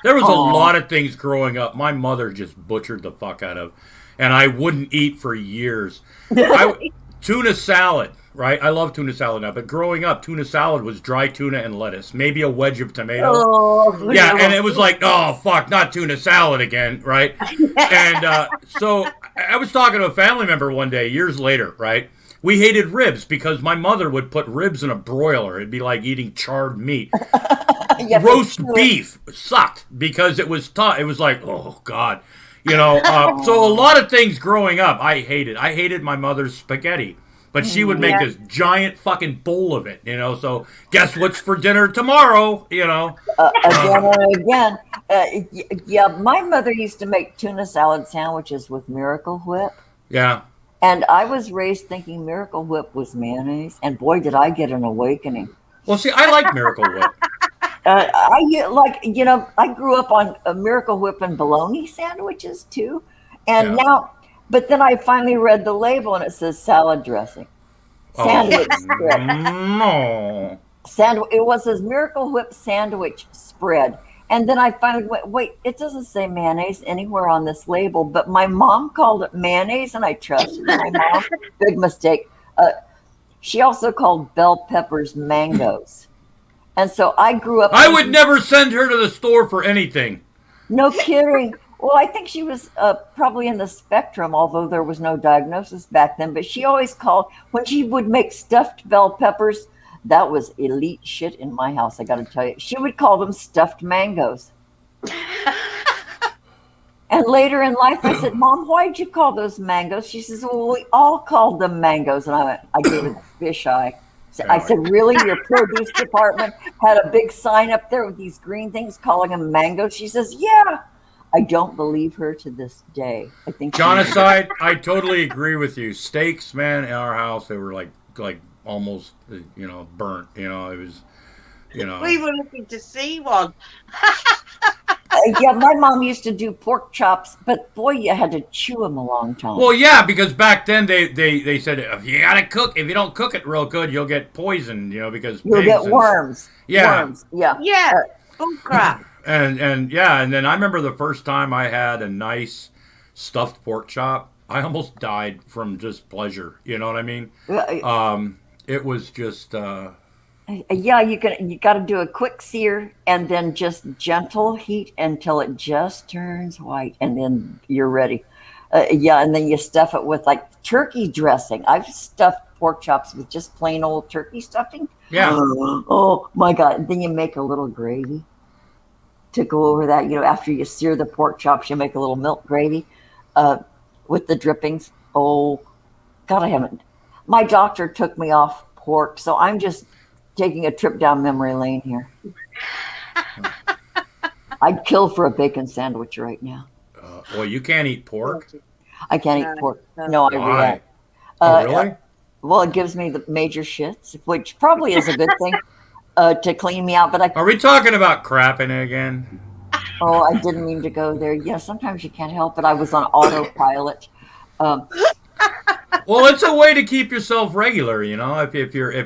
There was a Oh, lot of things growing up my mother just butchered the fuck out of, and I wouldn't eat for years. I Tuna salad, right? I love tuna salad now, but growing up, tuna salad was dry tuna and lettuce, maybe a wedge of tomato. oh, Yeah, and no. it was like, oh fuck, not tuna salad again, right? And so I was talking to a family member one day, years later, right? We hated ribs because my mother would put ribs in a broiler. It'd be like eating charred meat. You have to Roast chew it. beef sucked because it was tough. It was like, oh god, So a Oh, lot of things growing up, I hated. I hated my mother's spaghetti, but she would make Yeah. this giant fucking bowl of it. So guess what's for dinner tomorrow? Uh, again and again. Yeah, my mother used to make tuna salad sandwiches with Miracle Whip. yeah. And I was raised thinking Miracle Whip was mayonnaise. And boy, did I get an awakening. Well, see, I like Miracle Whip. I grew up on a Miracle Whip and bologna sandwiches too. And Yeah. now, but then I finally read the label and it says salad dressing, Oh sandwich spread. no. It was a Miracle Whip sandwich spread. And then I finally went, wait, it doesn't say mayonnaise anywhere on this label, but my mom called it mayonnaise and I trusted my mom. Big mistake. She also called bell peppers mangoes. And so I grew up I would thinking, never send her to the store for anything. no kidding. Well, I think she was probably in the spectrum, although there was no diagnosis back then. But she always called, when she would make stuffed bell peppers, that was elite shit in my house, I got to tell you. She would call them stuffed mangoes. And later in life, I said, Mom, why'd you call those mangoes? She says, well, we all called them mangoes. And I gave her the fish eye. I said, really? Your produce department had a big sign up there with these green things calling them mangoes? She says, yeah. I don't believe her to this day. I think Genocide, I totally agree with you. Steaks, man, in our house, they were like almost, burnt. It was, We were looking to see one. yeah, my mom used to do pork chops, but boy, you had to chew them a long time. Well, yeah, because back then they said if you gotta cook, if you don't cook it real good, you'll get poisoned, because You'll pigs get and- worms. Yeah. Worms. Yeah. Yeah. Oh crap. And then I remember the first time I had a nice stuffed pork chop, I almost died from just pleasure. You know what I mean? It was just Yeah, you got to do a quick sear and then just gentle heat until it just turns white, and then you're ready. Yeah, and then you stuff it with like turkey dressing. I've stuffed pork chops with just plain old turkey stuffing. yeah. Oh my God! And then you make a little gravy to go over that. After you sear the pork chops, you make a little milk gravy with the drippings. Oh God, I haven't. My doctor took me off pork, so I'm just taking a trip down memory lane here. I'd kill for a bacon sandwich right now. Well, you can't eat pork. I can't eat pork. No, I Why? react. Oh, really? Well, it gives me the major shits, which probably is a good thing to clean me out. But Are we talking about crapping again? I didn't mean to go there. Yeah, sometimes you can't help it. I was on autopilot. Well, it's a way to keep yourself regular. If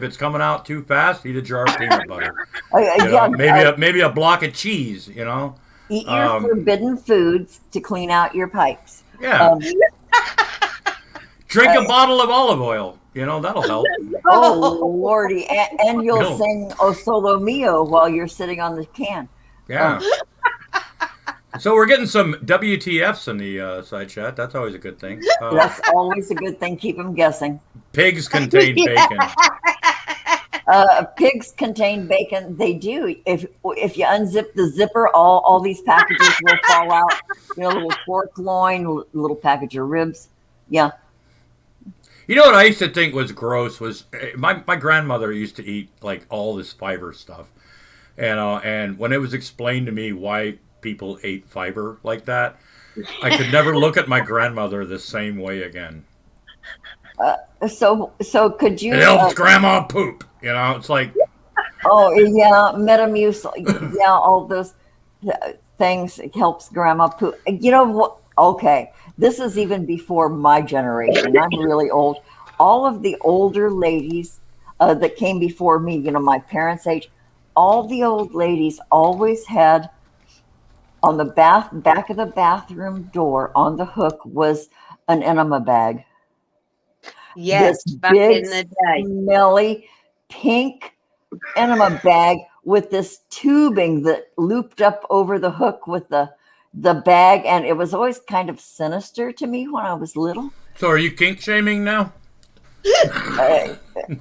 it's coming out too fast, eat a jar of peanut butter. Maybe a block of cheese. Eat your forbidden foods to clean out your pipes. Yeah. Drink a bottle of olive oil. That'll help. Oh, Lordy. And you'll No. sing O Solo Mio while you're sitting on the can. Yeah. So we're getting some WTFs in the side chat. That's always a good thing. That's always a good thing. Keep them guessing. Pigs contain bacon. Pigs contain bacon. They do. If you unzip the zipper, all these packages will fall out. You know, little pork loin, little package of ribs. Yeah. You know what I used to think was gross was my grandmother used to eat like all this fiber stuff, and when it was explained to me why people ate fiber like that, I could never look at my grandmother the same way again. So could you? It helps grandma poop. You know, it's like Oh yeah, Metamucil. Yeah, all those things it helps grandma poop. You know what? Okay, this is even before my generation. I'm really old. All of the older ladies that came before me, you know, my parents' age, all the old ladies always had on the back of the bathroom door on the hook was an enema bag. Yes, This back big, in the day. smelly, pink enema bag with this tubing that looped up over the hook with the bag, and it was always kind of sinister to me when I was little. so. Are you kink shaming now?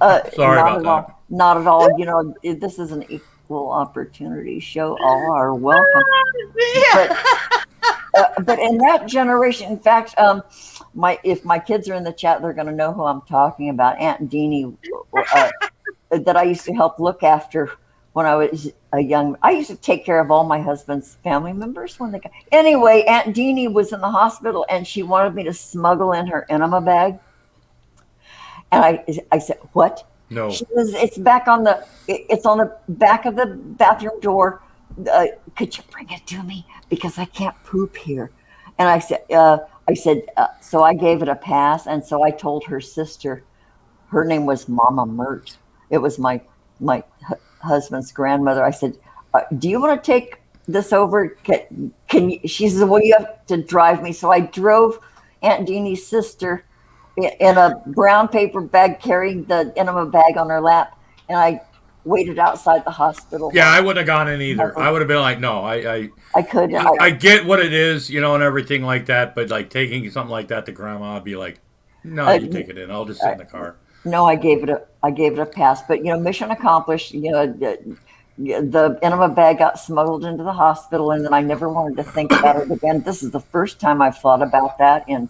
Uh, Sorry not about at that. all. Not at all. You know, this is an equal opportunity show. All are welcome. But but in that generation, in fact, if my kids are in the chat, they're going to know who I'm talking about. Aunt Deanie, that I used to help look after when I was a young. I used to take care of all my husband's family members when they got. Anyway, Aunt Deanie was in the hospital, and she wanted me to smuggle in her enema bag. And I said, "What?" No. She was. It's on the back of the bathroom door. Could you bring it to me because I can't poop here? And I said, so I gave it a pass, and so I told her sister. Her name was Mama Mert. It was my husband's grandmother. I said, "Do you want to take this over? Can you?" She says, "Well, you have to drive me." So I drove Aunt Deanie's sister in a brown paper bag, carrying the enema bag on her lap, and I waited outside the hospital. Yeah, I wouldn't have gone in either. I would have been like, no, I could. I get what it is, you know, and everything like that, but like taking something like that to grandma, I'd be like, no, you take it in. I'll just sit in the car. No, I gave it a pass. But you know, mission accomplished. You know, the enema bag got smuggled into the hospital, and then I never wanted to think about it again. This is the first time I've thought about that in,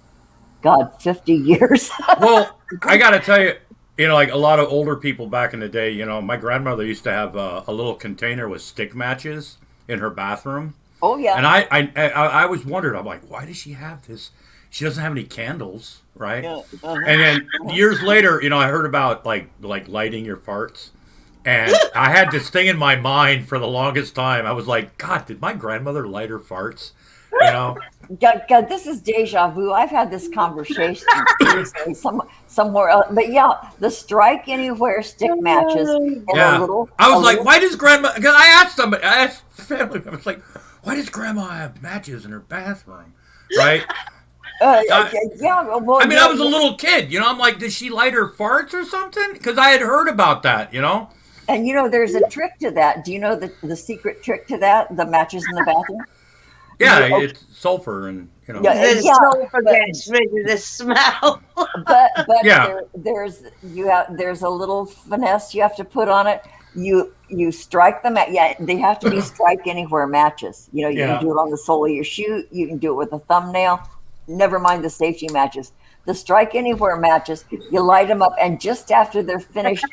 God, 50 years. Well, I got to tell you, you know, like a lot of older people back in the day, you know, my grandmother used to have a little container with stick matches in her bathroom. Oh yeah. And I was wondering, I'm like, why does she have this? She doesn't have any candles, right? Yeah, And then years later, you know, I heard about like lighting your farts. And I had this thing in my mind for the longest time. I was like, God, did my grandmother light her farts? You know? God, this is deja vu. I've had this conversation recently somewhere else. But yeah, the strike anywhere stick matches. And Yeah. I was like, little, why does grandma? Because I asked family members, like, why does grandma have matches in her bathroom? Right? yeah. Well, I mean, I was a little kid, you know. I'm like, did she light her farts or something? Because I had heard about that, you know. And you know, there's a trick to that. Do you know the secret trick to that? The matches in the bathroom. Yeah, Okay. it's sulfur and, you know. Yeah. The sulfur gets rid of the smell. But Yeah. there's a little finesse you have to put on it. You strike them at they have to be strike anywhere matches. You know, you Yeah. can do it on the sole of your shoe. You can do it with a thumbnail. Never mind the safety matches. The strike anywhere matches. You light them up, and just after they're finished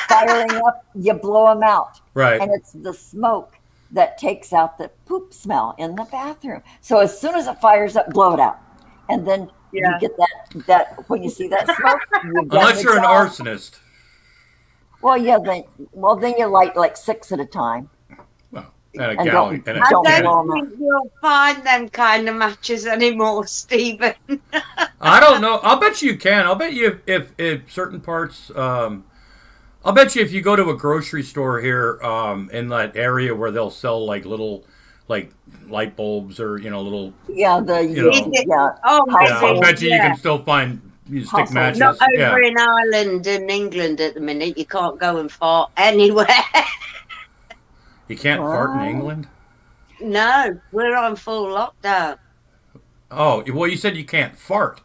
firing up, you blow them out. Right. And it's the smoke that takes out the poop smell in the bathroom. So as soon as it fires up, blow it out, and then you get that when you see that smoke. Unless you're an arsonist. Well, yeah. Then you light like 6 at a time. Well, and a And galley. don't- And I don't a, blow don't think you'll find them kind of matches anymore, Stephen. I don't know. I'll bet you can. I'll bet you if certain parts. I'll bet you if you go to a grocery store here in that area where they'll sell like little like light bulbs or little. Yeah, Oh, Yeah, I'll maybe, bet you can still find stick Household. matches. Not over Yeah. in Ireland and England at the minute. You can't go and fart anywhere. You can't fart in Wow. England. No, we're on full lockdown. Oh, well, you said you can't fart,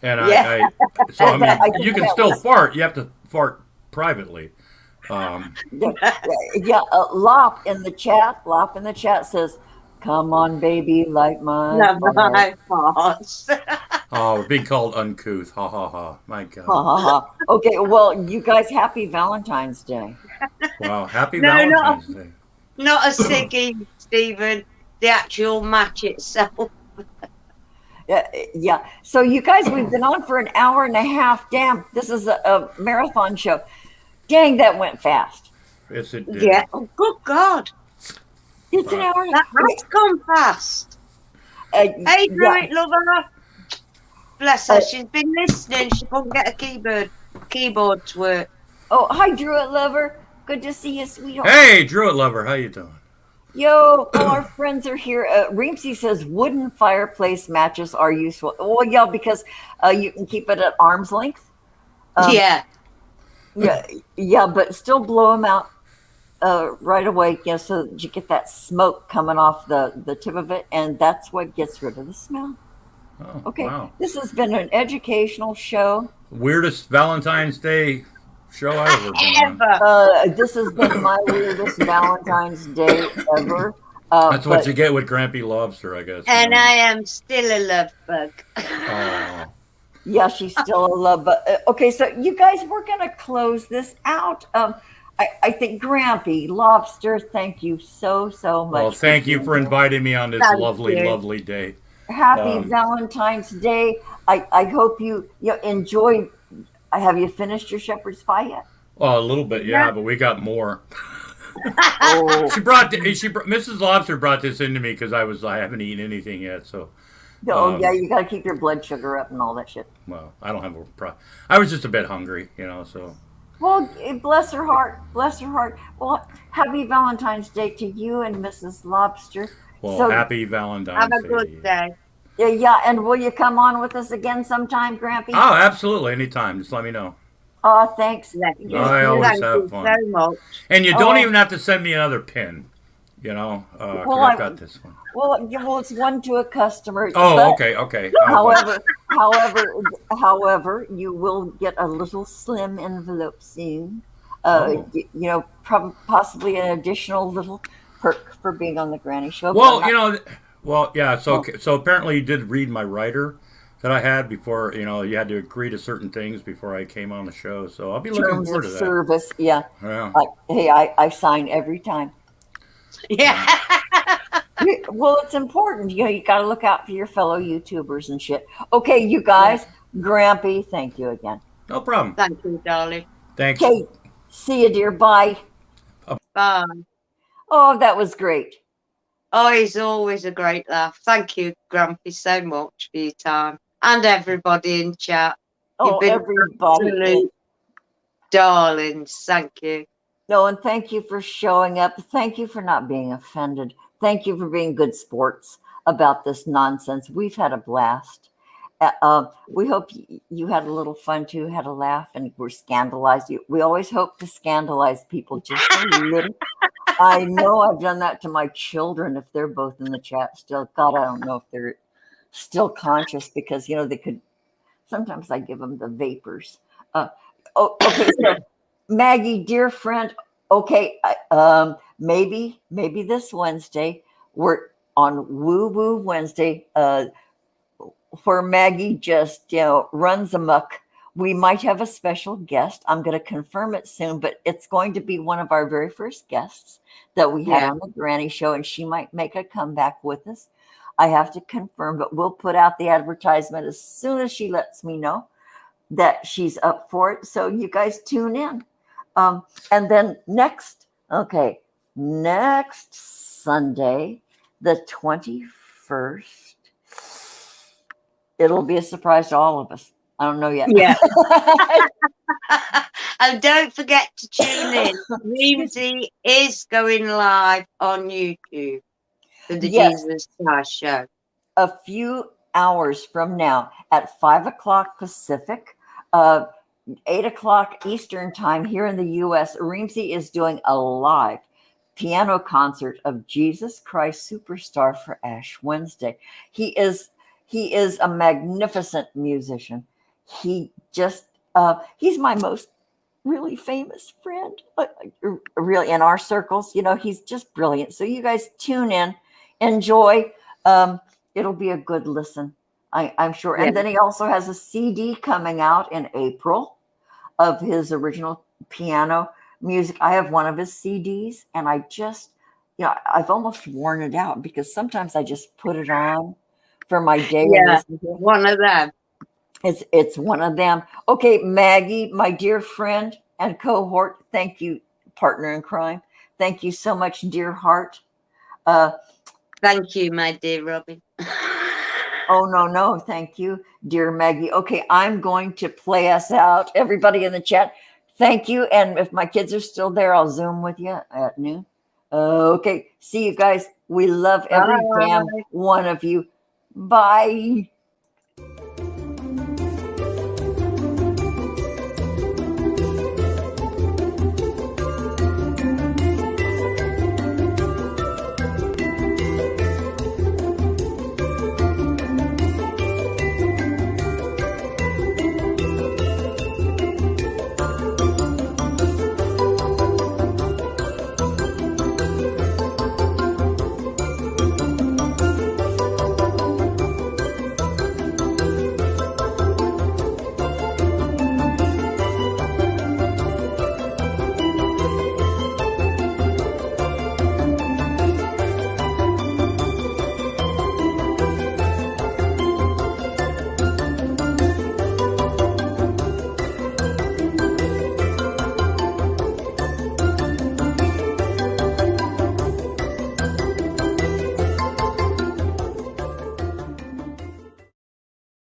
and Yeah. so I mean, I you can think still that was- fart. You have to fart privately. Lop in the chat. Lop in the chat says, "Come on, baby, light my No, fire." my farts. Oh, we're being called uncouth. Ha ha ha. My Ha God. ha ha. Okay, well, you guys, happy Valentine's Day. Wow. Happy No, Valentine's Day. not a ciggy, Stephen. The actual match itself. Yeah. So you guys, we've been on for an hour and a half. Damn, this is a marathon show. Dang, that went fast. Yes, it did. Yeah. Oh, good God. It's an hour. That has gone fast. Hey, Yeah. Druid lover. Bless her. She's been listening. She couldn't get a keyboard to work. Oh, hi, Druid lover. Good to see you, sweetheart. Hey, Druid lover, how you doing? Yo, all our friends are here. Reemsy says wooden fireplace matches are useful. Well, yeah, because you can keep it at arm's length. Yeah. Yeah, but still blow them out right away, so that you get that smoke coming off the tip of it, and that's what gets rid of the smell. Oh, Okay, wow. this has been an educational show. Weirdest Valentine's Day show I've ever been on. This has been my weirdest Valentine's Day ever. That's what but you get with Grampy Lobster, I guess. And I am still a love bug. Oh. yeah, she's still a love. But okay, so you guys, we're gonna close this out. I think Grampy Lobster, thank you so much. Well, thank you for inviting me on this Thank lovely, you. lovely day. Happy Valentine's Day. I hope you enjoy. Have you finished your shepherd's pie yet? Well, a little bit, yeah, but we got more. Oh, Mrs. Lobster brought this into me because I haven't eaten anything yet. So, yeah, you got to keep your blood sugar up and all that shit. well, I don't have a problem. I was just a bit hungry, so. Well, bless her heart. Bless her heart. Well, happy Valentine's Day to you and Mrs. Lobster. Well, happy Valentine's Have a Day. good day. Yeah, and will you come on with us again sometime, Grampy? Oh, absolutely. Anytime. Just let me know. Oh, thanks. Thank you. I always Thank have you fun. so much. And you don't even have to send me another pin, 'cause I've got this one. Well, it's one to a customer. Oh, but okay. However, you will get a little slim envelope soon. Possibly an additional little perk for being on the Granny Show. Yeah. So apparently you did read my writer that I had before. You had to agree to certain things before I came on the show. So I'll be looking Terms forward of to that. service, yeah. Yeah. Hey, I sign every time. Yeah. Well, it's important. You got to look out for your fellow YouTubers and shit. Okay, you guys, Grampy, thank you again. No problem. Thank you, darling. Thanks. Okay, see you, dear. Bye. Bye. Oh, that was great. Oh, he's always a great laugh. Thank you, Grumpy, so much for your time. And everybody in chat. Oh, You've been everybody. absolute darlings. Thank you. No, and thank you for showing up. Thank you for not being offended. Thank you for being good sports about this nonsense. We've had a blast. We hope you had a little fun too, had a laugh, and were scandalized. We always hope to scandalize people just a little. I know I've done that to my children if they're both in the chat still. God, I don't know if they're still conscious because, they could. Sometimes I give them the vapors. Okay, so Maggie, dear friend. Okay, maybe this Wednesday we're on Woo Woo Wednesday, where Maggie just runs amok. We might have a special guest. I'm going to confirm it soon, but it's going to be one of our very first guests that we had on the Granny Show, and she might make a comeback with us. I have to confirm, but we'll put out the advertisement as soon as she lets me know that she's up for it. So you guys tune in. And then next Sunday, the 21st, it'll be a surprise to all of us. I don't know yet. Yeah. And don't forget to tune in. Reemsy is going live on YouTube for the Jesus Christ Show. A few hours from now at 5:00 Pacific, 8:00 Eastern time here in the U.S., Reemsy is doing a live piano concert of Jesus Christ Superstar for Ash Wednesday. He is a magnificent musician. He just he's my most really famous friend, really in our circles. He's just brilliant. So you guys tune in, enjoy. It'll be a good listen, I'm sure. Yeah. And then he also has a CD coming out in April of his original piano music. I have one of his CDs, and I've almost worn it out because sometimes I just put it on for my day and Yeah, listen to it. one of them. It's one of them. Okay, Maggie, my dear friend and cohort, thank you, partner in crime. Thank you so much, dear heart. Thank you, my dear Robin. Oh, no, thank you, dear Maggie. Okay, I'm going to play us out. Everybody in the chat, thank you. And if my kids are still there, I'll Zoom with you at noon. Okay, see you guys. We love every damn Bye. one of you. Bye.